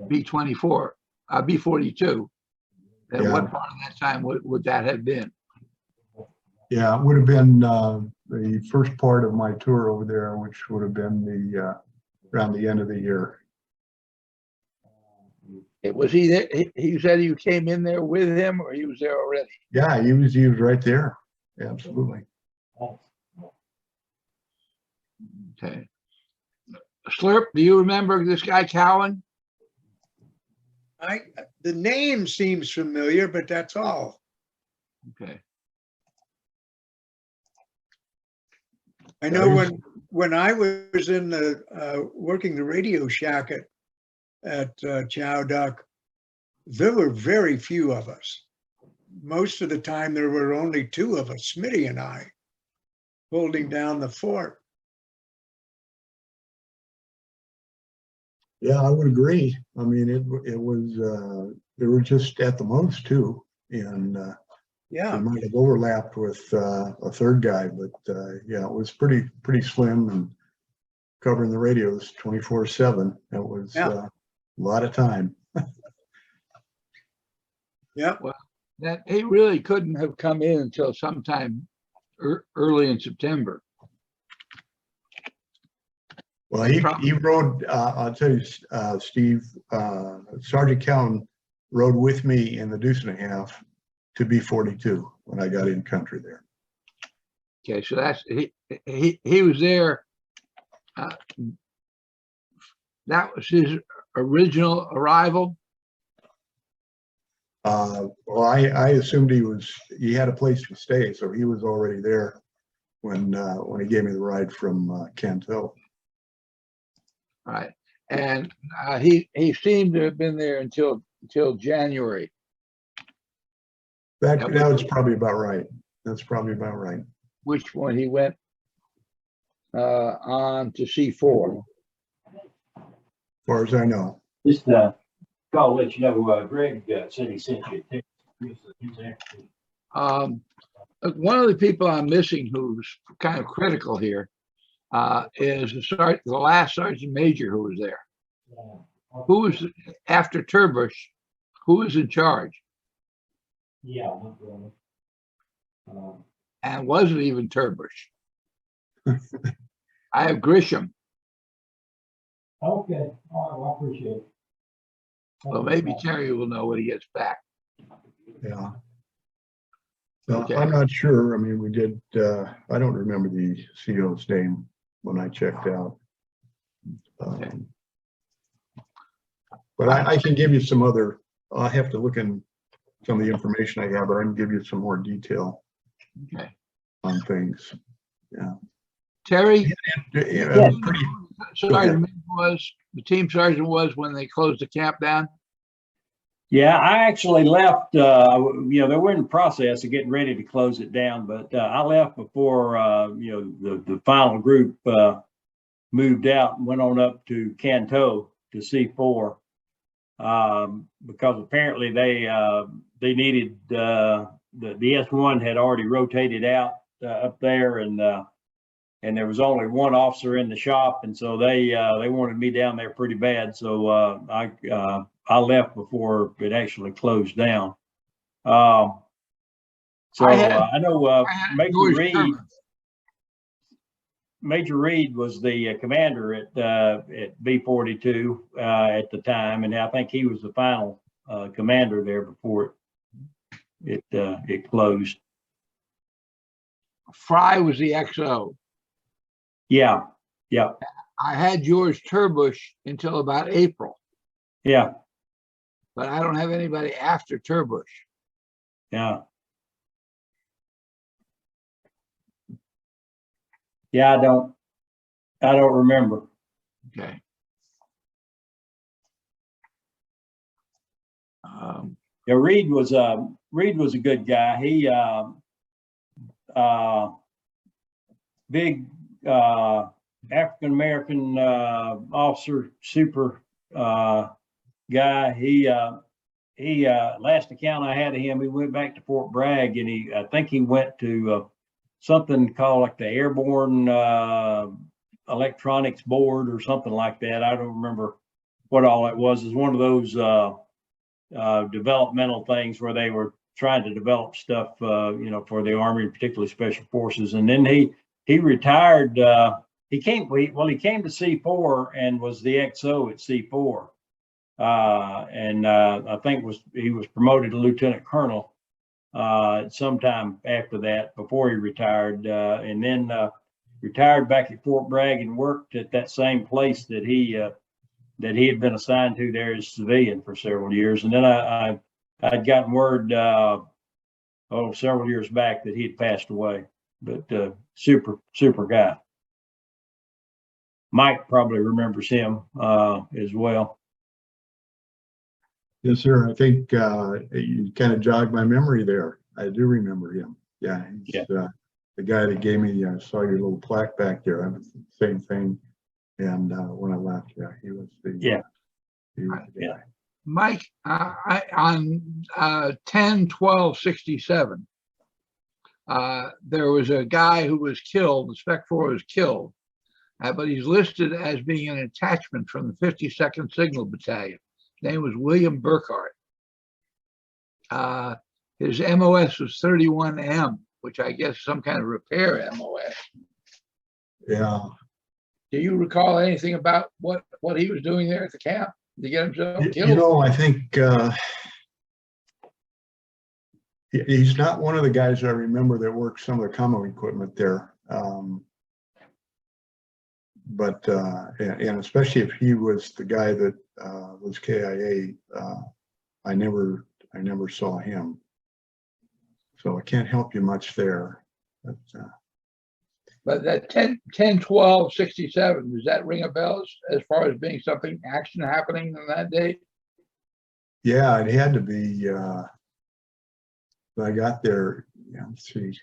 B-24, B-42, then what part of that time would that have been? Yeah, it would have been the first part of my tour over there, which would have been around the end of the year. Was he there? He said you came in there with him, or he was there already? Yeah, he was right there. Yeah, absolutely. Okay. Slurp, do you remember this guy Cowan? The name seems familiar, but that's all. Okay. I know when I was in the working the Radio Shack at Chao Doc, there were very few of us. Most of the time, there were only 2 of us, Smitty and I, holding down the fort. Yeah, I would agree. I mean, it was there were just at the most 2, and Yeah, it might have overlapped with a 3rd guy, but yeah, it was pretty slim, and covering the radios 24/7. That was a lot of time. yeah. Well, that he really couldn't have come in until sometime early in September. Well, he rode, I'll tell you, Steve, Sergeant Cowan rode with me in the Deuce and a Half to B-42 when I got in country there. Okay, so that's he was there. That was his original arrival. Well, I assumed he had a place to stay, so he was already there when he gave me the ride from Canto. Right, and he seemed to have been there until January. That was probably about right. That's probably about right. Which one he went on to C4. As far as I know. Just call to let you know, Greg said he sent you a text. One of the people I'm missing who's kind of critical here is the last sergeant major who was there. Who was after Turbush? Who was in charge? Yeah. And wasn't even Turbush. I have Grisham. Okay, all right, well, I appreciate it. Well, maybe Terry will know when he gets back. Yeah. So Okay. I'm not sure. I mean, we did, I don't remember the CO's name when I checked out. Okay. But I can give you some other, I'll have to look in some of the information I have, but I can give you some more detail Okay. on things. Yeah. Terry, Yeah, sergeant was the team sergeant was when they closed the camp down. Yeah, I actually left, they were in the process of getting ready to close it down, but I left before, the final group moved out and went on up to Canto to C4, because apparently they needed, the S1 had already rotated out up there, and there was only one officer in the shop, and so they wanted me down there pretty bad. So I left before it actually closed down. So I know I had George Turbin. Major Reed was the commander at B-42 at the time, and I think he was the final commander there before it closed. Fry was the XO. Yeah, yeah, I had George Turbush until about April, yeah, but I don't have anybody after Turbush. yeah. Yeah, I don't remember. Okay. Yeah, Reed was a good guy. He big African American officer, super guy. He last account I had of him, he went back to Fort Bragg, and I think he went to something called like the Airborne Electronics Board or something like that. I don't remember what all it was. It's one of those developmental things where they were trying to develop stuff, for the Army, particularly Special Forces. And then he retired. He came to C4 and was the XO at C4. And I think he was promoted to Lieutenant Colonel sometime after that, before he retired, and then retired back at Fort Bragg and worked at that same place that he had been assigned to there as civilian for several years. And then I'd gotten word several years back that he had passed away. But super guy. Mike probably remembers him as well. Yes, sir. I think you kind of jogged my memory there. I do remember him. Yeah, he's the guy that gave me. I saw your little plaque back there. I was the same thing. And when I left, he was the he was the guy. Mike, on 10/12/67, there was a guy who was killed. The Spec 4 was killed, but he's listed as being an attachment from the 52nd Signal Battalion. His name was William Burkhardt. His MOS was 31M, which I guess is some kind of repair MOS. Yeah. Do you recall anything about what he was doing there at the camp to get himself killed? I think he's not one of the guys I remember that worked some of the commo equipment there. But and especially if he was the guy that was KIA, I never saw him, so I can't help you much there. But that 10/12/67, does that ring a bell as far as being something action happening on that date? Yeah, it had to be. I got there. Yeah, let's see.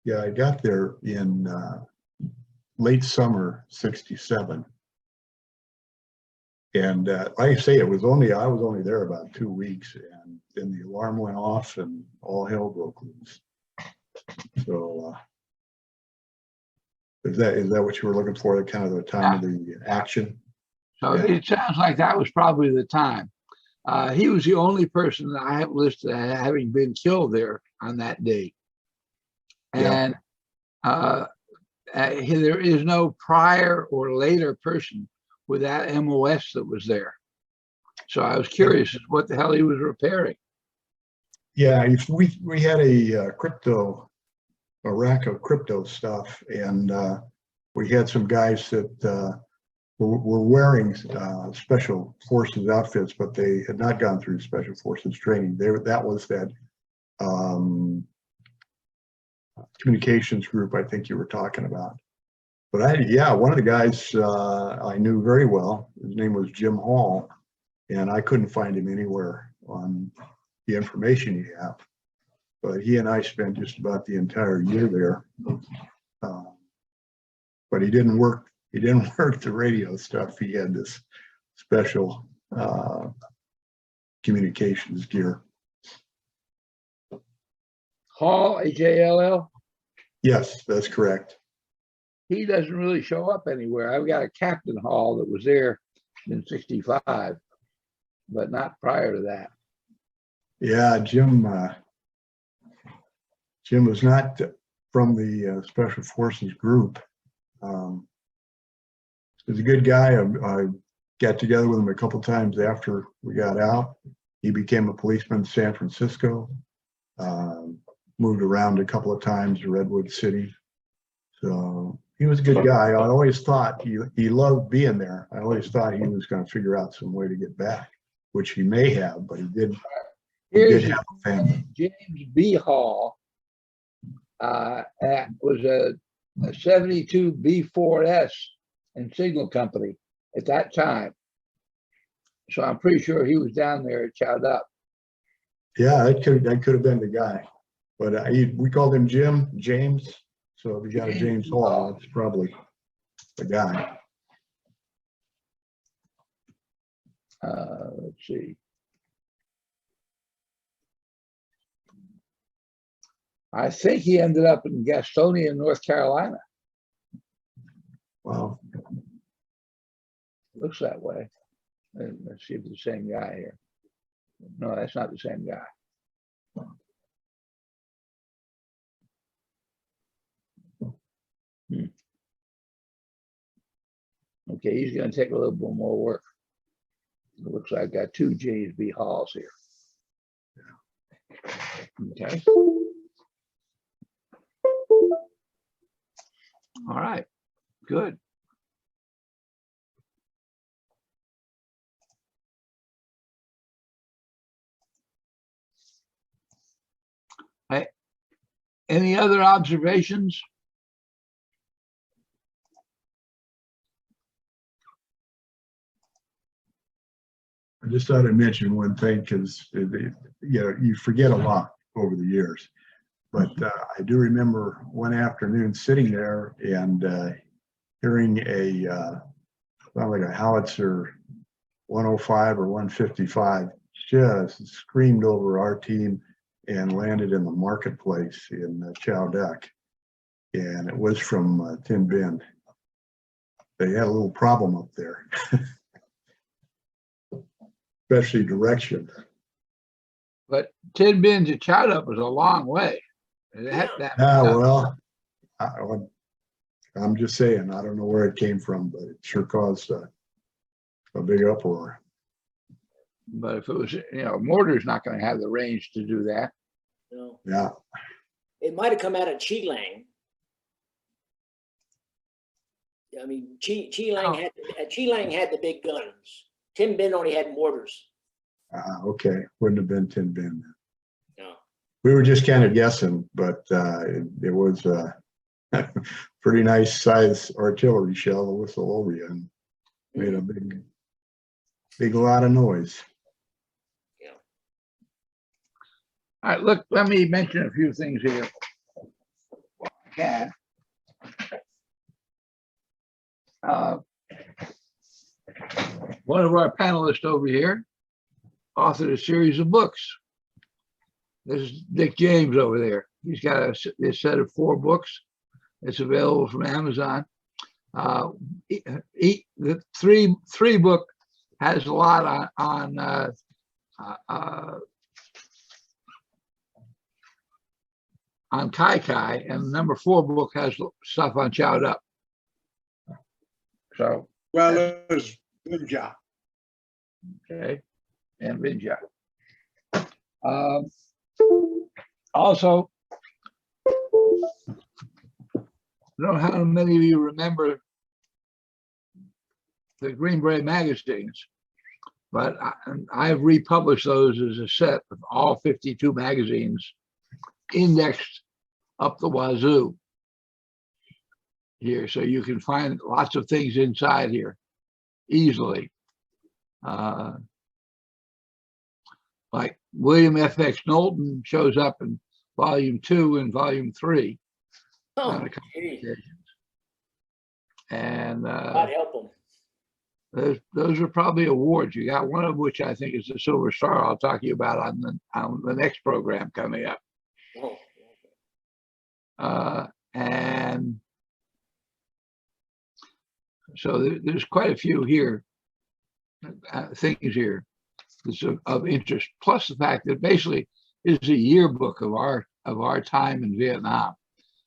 Yeah, I got there in late summer '67, and like I say, I was only there about 2 weeks, and then the alarm went off, and all hell broke loose. So, is that what you were looking for? The kind of the time of the action? So it sounds like that was probably the time. He was the only person that I have listed as having been killed there on that date. And there is no prior or later person with that MOS that was there. So I was curious as what the hell he was repairing. Yeah, we had a rack of crypto stuff, and we had some guys that were wearing special forces outfits, but they had not gone through special forces training. That was that communications group I think you were talking about. But one of the guys I knew very well, his name was Jim Hall, and I couldn't find him anywhere on the information you have. but he and I spent just about the entire year there. But he didn't work the radio stuff. He had this special communications gear. Hall, Hall. Yes, that's correct. He doesn't really show up anywhere. I've got a Captain Hall that was there in '65, but not prior to that. Yeah, Jim was not from the Special Forces group. He's a good guy. I got together with him a couple times after we got out. He became a policeman in San Francisco. Moved around a couple of times to Redwood City. So he was a good guy. I always thought he loved being there. I always thought he was going to figure out some way to get back, which he may have, but he did have a family. James B. Hall was a 72 B4S and Signal Company at that time. So I'm pretty sure he was down there at Chao Doc. Yeah, that could have been the guy. But we called him James. So if you got a James Hall, it's probably the guy. Let's see. I think he ended up in Gastonia, North Carolina. Wow. Looks that way. Let's see if it's the same guy here. No, that's not the same guy. Okay, he's going to take a little bit more work. It looks like I've got two James B. Halls here. Okay. All right, good. Hey, any other observations? I just thought I'd mention one thing because you forget a lot over the years. But I do remember one afternoon sitting there and hearing like a howitzer 105 or 155 just screamed over our team and landed in the marketplace in Chao Doc. And it was from Tin Bin. They had a little problem up there, especially direction. But Tin Bin to Chao Doc was a long way. Well, I'm just saying, I don't know where it came from, but it sure caused a big uproar. But if it was, mortar's not going to have the range to do that. No. Yeah. It might have come out of Chilang. I mean, Chilang had the big guns. Tin Bin only had mortars. Okay, wouldn't have been Tin Bin. No. We were just kind of guessing, but it was a pretty nice size artillery shell to whistle over you and made a big lot of noise. Yeah. All right, look, let me mention a few things here. Yeah. One of our panelists over here authored a series of books. This is Dick James over there. He's got a set of 4 books. It's available from Amazon. The three book has a lot on Kai Kai, and number 4 book has stuff on Chao Doc. So, well, it was Punjab. okay, and Vinja. Also, I don't know how many of you remember the Green Beret magazines, but I've republished those as a set of all 52 magazines, indexed up the wazoo here, so you can find lots of things inside here easily. Like William F.X. Knowlton shows up in volume 2 and volume 3 Oh, on a couple of geez. occasions. And God help them. those are probably awards. You got one of which I think is the Silver Star. I'll talk to you about on the next program coming up. Oh, And so there's quite a few here, things here that's of interest. Plus the fact that basically is a yearbook of our time in Vietnam.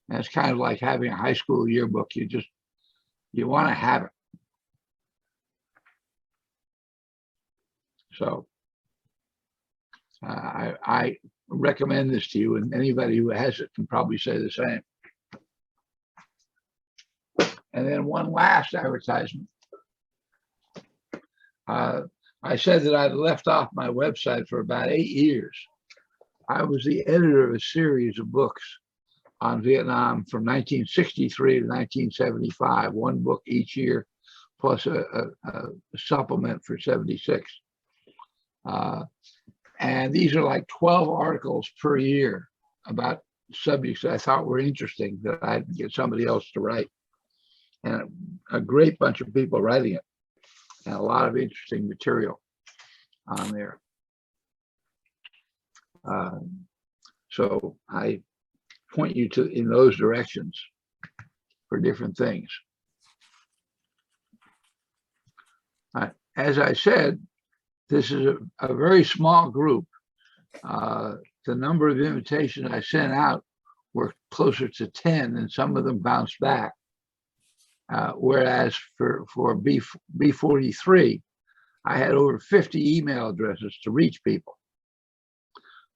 And it's kind of like having a high school yearbook. You want to have it. So I recommend this to you, and anybody who has it can probably say the same. And then one last advertisement. I said that I'd left off my website for about 8 years. I was the editor of a series of books on Vietnam from 1963 to 1975, one book each year, plus a supplement for 76. And these are like 12 articles per year about subjects that I thought were interesting that I'd get somebody else to write. And a great bunch of people writing it, and a lot of interesting material on there. So I point you to in those directions for different things. As I said, this is a very small group. The number of invitations I sent out were closer to 10, and some of them bounced back. Whereas for B43, I had over 50 email addresses to reach people.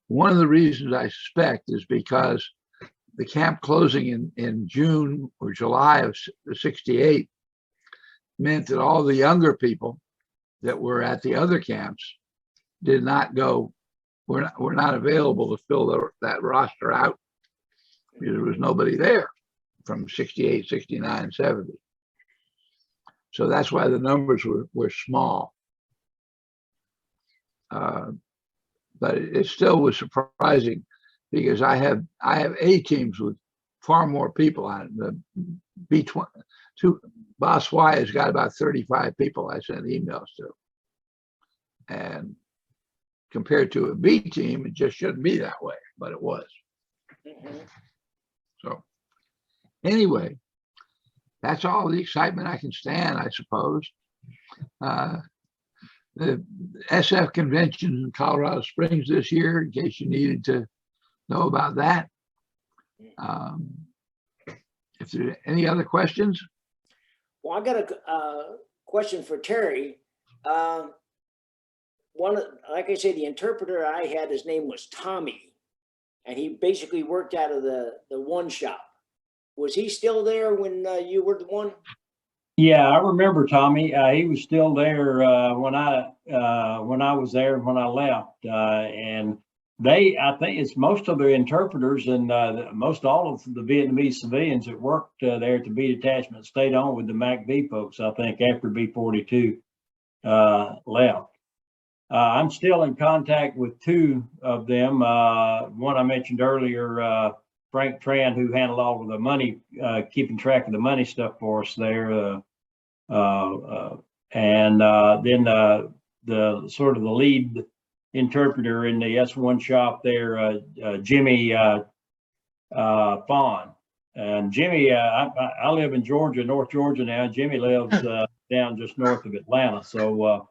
One of the reasons I suspect is because the camp closing in June or July of '68 meant that all the younger people that were at the other camps did not go, were not available to fill that roster out because there was nobody there from '68, '69, '70. So that's why the numbers were small. But it still was surprising because I have A teams with far more people on it. The B22 Boss Y has got about 35 people I sent emails to. And compared to a B team, it just shouldn't be that way, but it was. So anyway, that's all the excitement I can stand, I suppose. The SF convention in Colorado Springs this year, in case you needed to know about that. If there are any other questions? well, I got a question for Terry. Like I say, the interpreter I had, his name was Tommy, and he basically worked out of the one shop. Was he still there when you were the one? Yeah, I remember Tommy. He was still there when I was there and when I left. And I think it's most of the interpreters and most all of the Vietnamese civilians that worked there at the B detachment stayed on with the MACV folks, I think, after B42 left. I'm still in contact with two of them. One I mentioned earlier, Frank Tran, who handled all of the money, keeping track of the money stuff for us there. And then the sort of the lead interpreter in the S1 shop there, Jimmy Fawn. And Jimmy, I live in Georgia, North Georgia now. Jimmy lives down just north of Atlanta. So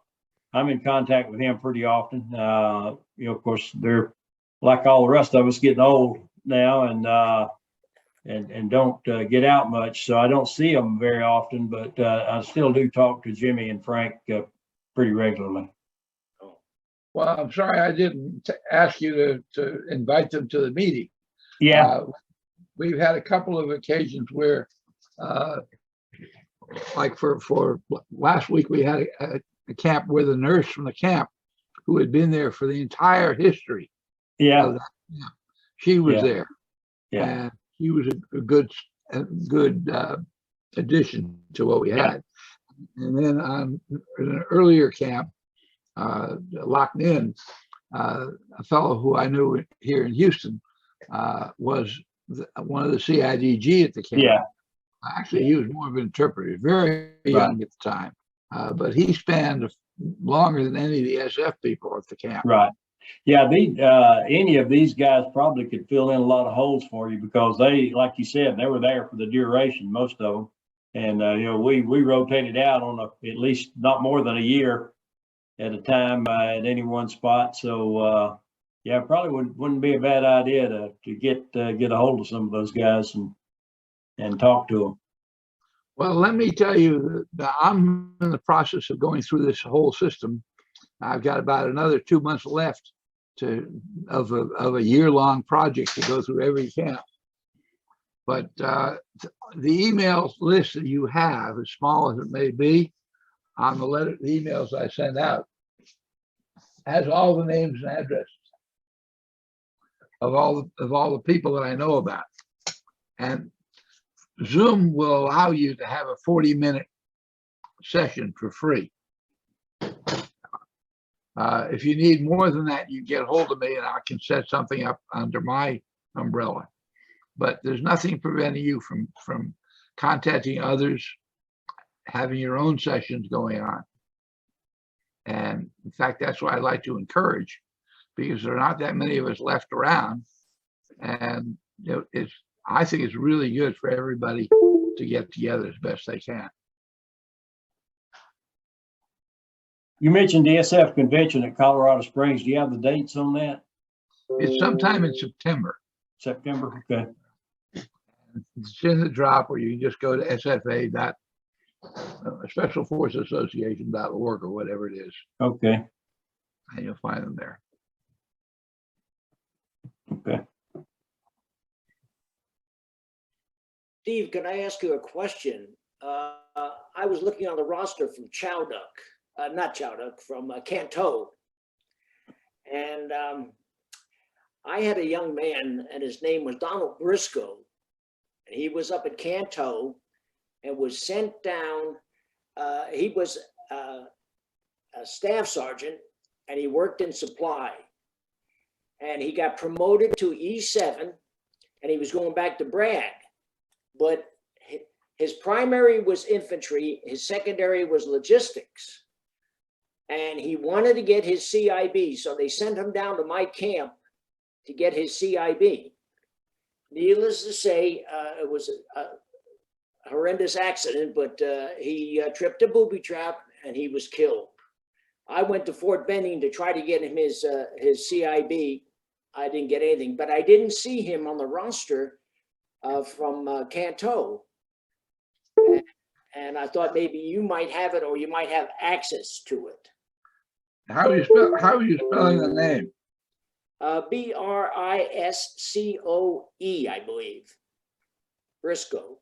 I'm in contact with him pretty often. Of course, they're like all the rest of us getting old now and don't get out much. So I don't see them very often, but I still do talk to Jimmy and Frank pretty regularly. Well, I'm sorry I didn't ask you to invite them to the meeting. Yeah. We've had a couple of occasions where, like for last week, we had a camp where the nurse from the camp who had been there for the entire history. Yeah. She was there. Yeah. And he was a good addition to what we had. And then in an earlier camp, locked in, a fellow who I knew here in Houston was one of the CIDG at the camp. Yeah. Actually, he was more of an interpreter, very young at the time, but he spanned longer than any of the SF people at the camp. Right. Yeah, any of these guys probably could fill in a lot of holes for you because they, like you said, they were there for the duration, most of them. And, we rotated out on at least not more than a year at a time at any one spot. So, yeah, probably wouldn't be a bad idea to get a hold of some of those guys and talk to them. Well, let me tell you that I'm in the process of going through this whole system. I've got about another 2 months left of a year-long project to go through every camp. But the email list that you have, as small as it may be, on the emails I send out, has all the names and addresses of all the people that I know about. And Zoom will allow you to have a 40-minute session for free. If you need more than that, you get hold of me and I can set something up under my umbrella. But there's nothing preventing you from contacting others, having your own sessions going on. And in fact, that's what I like to encourage, because there are not that many of us left around. And I think it's really good for everybody to get together as best they can. You mentioned the SF convention at Colorado Springs. Do you have the dates on that? It's sometime in September. September, okay. It's in the drop, where you can just go to specialforceassociation.org or whatever it is, Okay, and you'll find them there. okay. Steve, can I ask you a question? I was looking on the roster from Chao Doc, not Chao Doc, from Canto. And I had a young man, and his name was Donald Briscoe. And he was up at Canto and was sent down. He was a staff sergeant, and he worked in supply. And he got promoted to E7, and he was going back to Bragg. But his primary was infantry, his secondary was logistics. And he wanted to get his CIB, so they sent him down to my camp to get his CIB. Needless to say, it was a horrendous accident, but he tripped a booby trap and he was killed. I went to Fort Benning to try to get him his CIB. I didn't get anything, but I didn't see him on the roster from Canto. And I thought maybe you might have it, or you might have access to it. How are you spelling the name? Briscoe, I believe. Briscoe.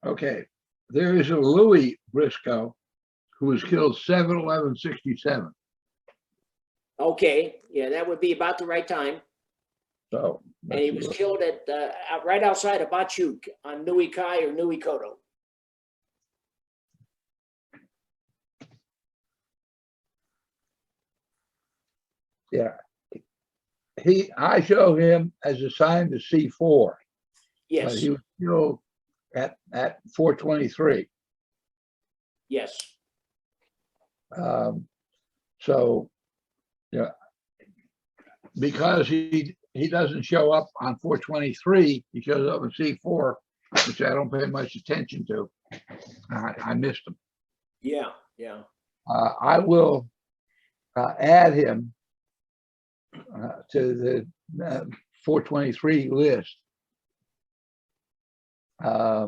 Okay. There is a Louis Briscoe who was killed 7/11/67. Okay, yeah, that would be about the right time. So. And he was killed at right outside of Bachuk on Nui Kai or Nui Koto. Yeah. I show him as assigned to C4. Yes. But he was killed at 423. Yes. So, because he doesn't show up on 423, he shows up in C4, which I don't pay much attention to. I missed him. Yeah, yeah. I will add him to the 423 list. Yeah.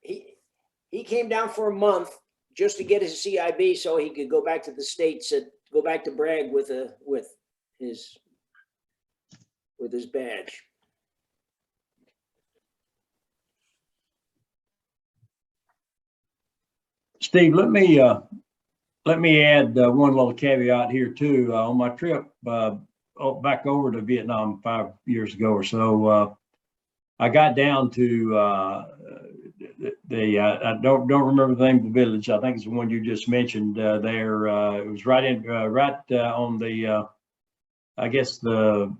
He came down for a month just to get his CIB so he could go back to the States and go back to Bragg with his badge. Steve, let me add one little caveat here too. On my trip back over to Vietnam 5 years ago or so, I got down to I don't remember the name of the village. I think it's the one you just mentioned there. It was right on the I guess the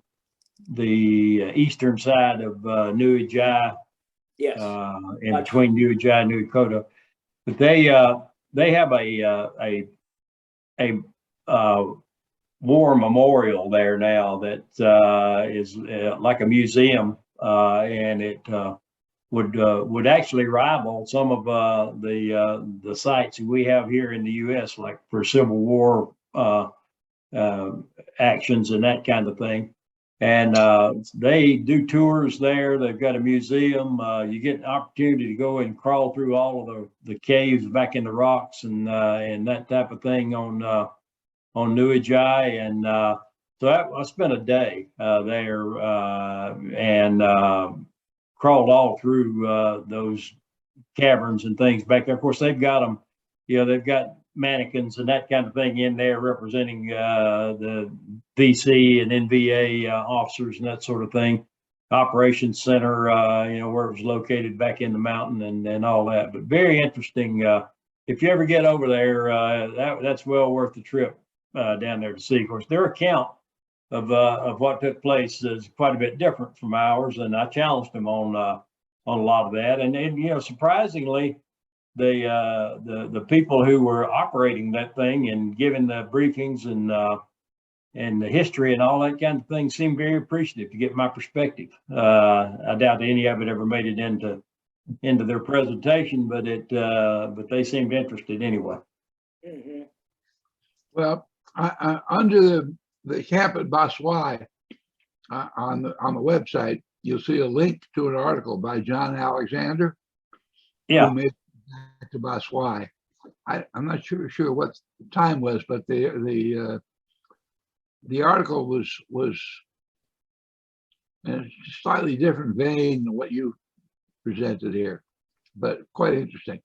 the eastern side of Nui Jai, Yes. in Gotcha. between Nui Jai and Nui Kota. But they have a war memorial there now that is like a museum, and it would actually rival some of the sites we have here in the U.S., like for Civil War actions and that kind of thing. And they do tours there. They've got a museum. You get an opportunity to go and crawl through all of the caves back in the rocks and that type of thing on Nui Jai. And so I spent a day there and crawled all through those caverns and things back there. Of course, they've got them, they've got mannequins and that kind of thing in there representing the VC and NVA officers and that sort of thing. Operations center, where it was located back in the mountain and all that. But very interesting. If you ever get over there, that's well worth the trip down there to see. Of course, their account of what took place is quite a bit different from ours, and I challenged them on a lot of that. And surprisingly, the people who were operating that thing and giving the briefings and the history and all that kind of thing seemed very appreciative to get my perspective. I doubt any of it ever made it into their presentation, but they seemed interested anyway. Mm-hmm. Well, under the camp at Baswai on the website, you'll see a link to an article by John Alexander. Yeah. Who made it back to Baswai. I'm not sure what the time was, but the article was in a slightly different vein than what you presented here, but quite interesting.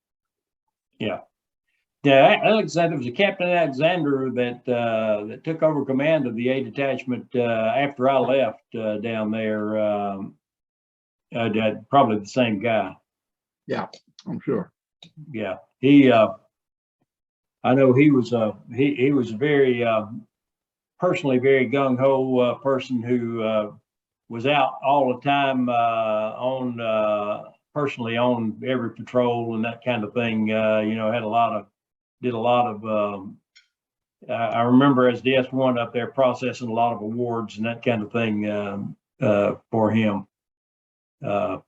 Yeah. Yeah, Alexander was a Captain Alexander that took over command of the A detachment after I left down there. Probably the same guy. Yeah, I'm sure. Yeah, he. I know he was he was a very personally very gung ho person who was out all the time personally on every patrol and that kind of thing. Did a lot of, I remember as DS1 up there processing a lot of awards and that kind of thing for him during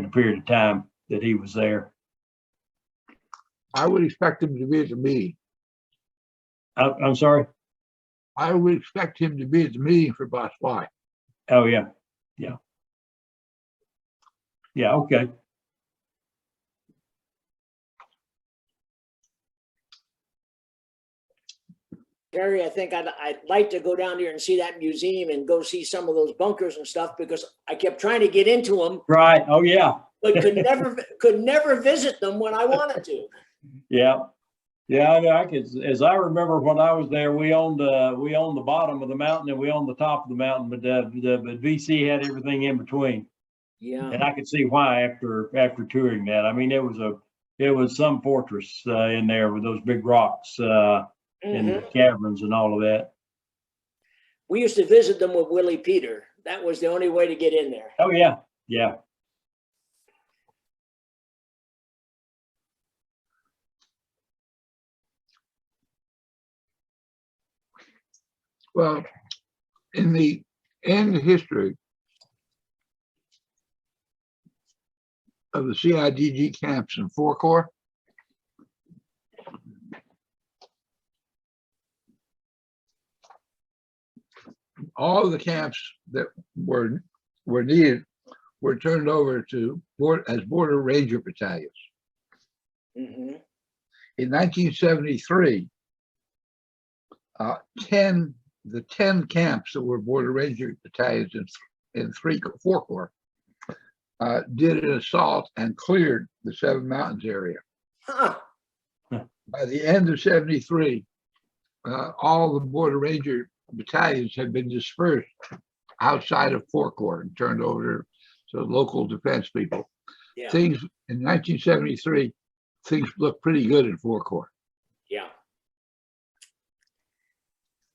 the period of time that he was there. I would expect him to be at the meeting. I'm sorry? I would expect him to be at the meeting for Baswai. Oh, yeah. Yeah. Yeah, okay. Gary, I think I'd like to go down there and see that museum and go see some of those bunkers and stuff, because I kept trying to get into them. Right. Oh, yeah. But could never visit them when I wanted to. Yeah. Yeah, I could, as I remember when I was there, we owned the bottom of the mountain and we owned the top of the mountain, but VC had everything in between. Yeah. And I could see why after touring that. I mean, it was some fortress in there with those big rocks and the caverns and all of that. We used to visit them with Willie Peter. That was the only way to get in there. Oh yeah, yeah. Well, in the end history of the CIDG camps in 4 Corps, all of the camps that were needed were turned over to as border ranger battalions. Mm-hmm. In 1973, 10 camps that were border ranger battalions in 4 Corps did an assault and cleared the Seven Mountains area. Huh. By the end of 73, all the border ranger battalions had been dispersed outside of 4 Corps and turned over to local defense people. Yeah. Things in 1973, things looked pretty good in 4 Corps. Yeah.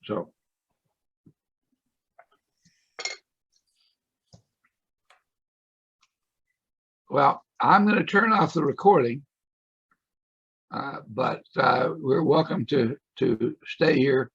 So Well, I'm going to turn off the recording. But we're welcome to stay here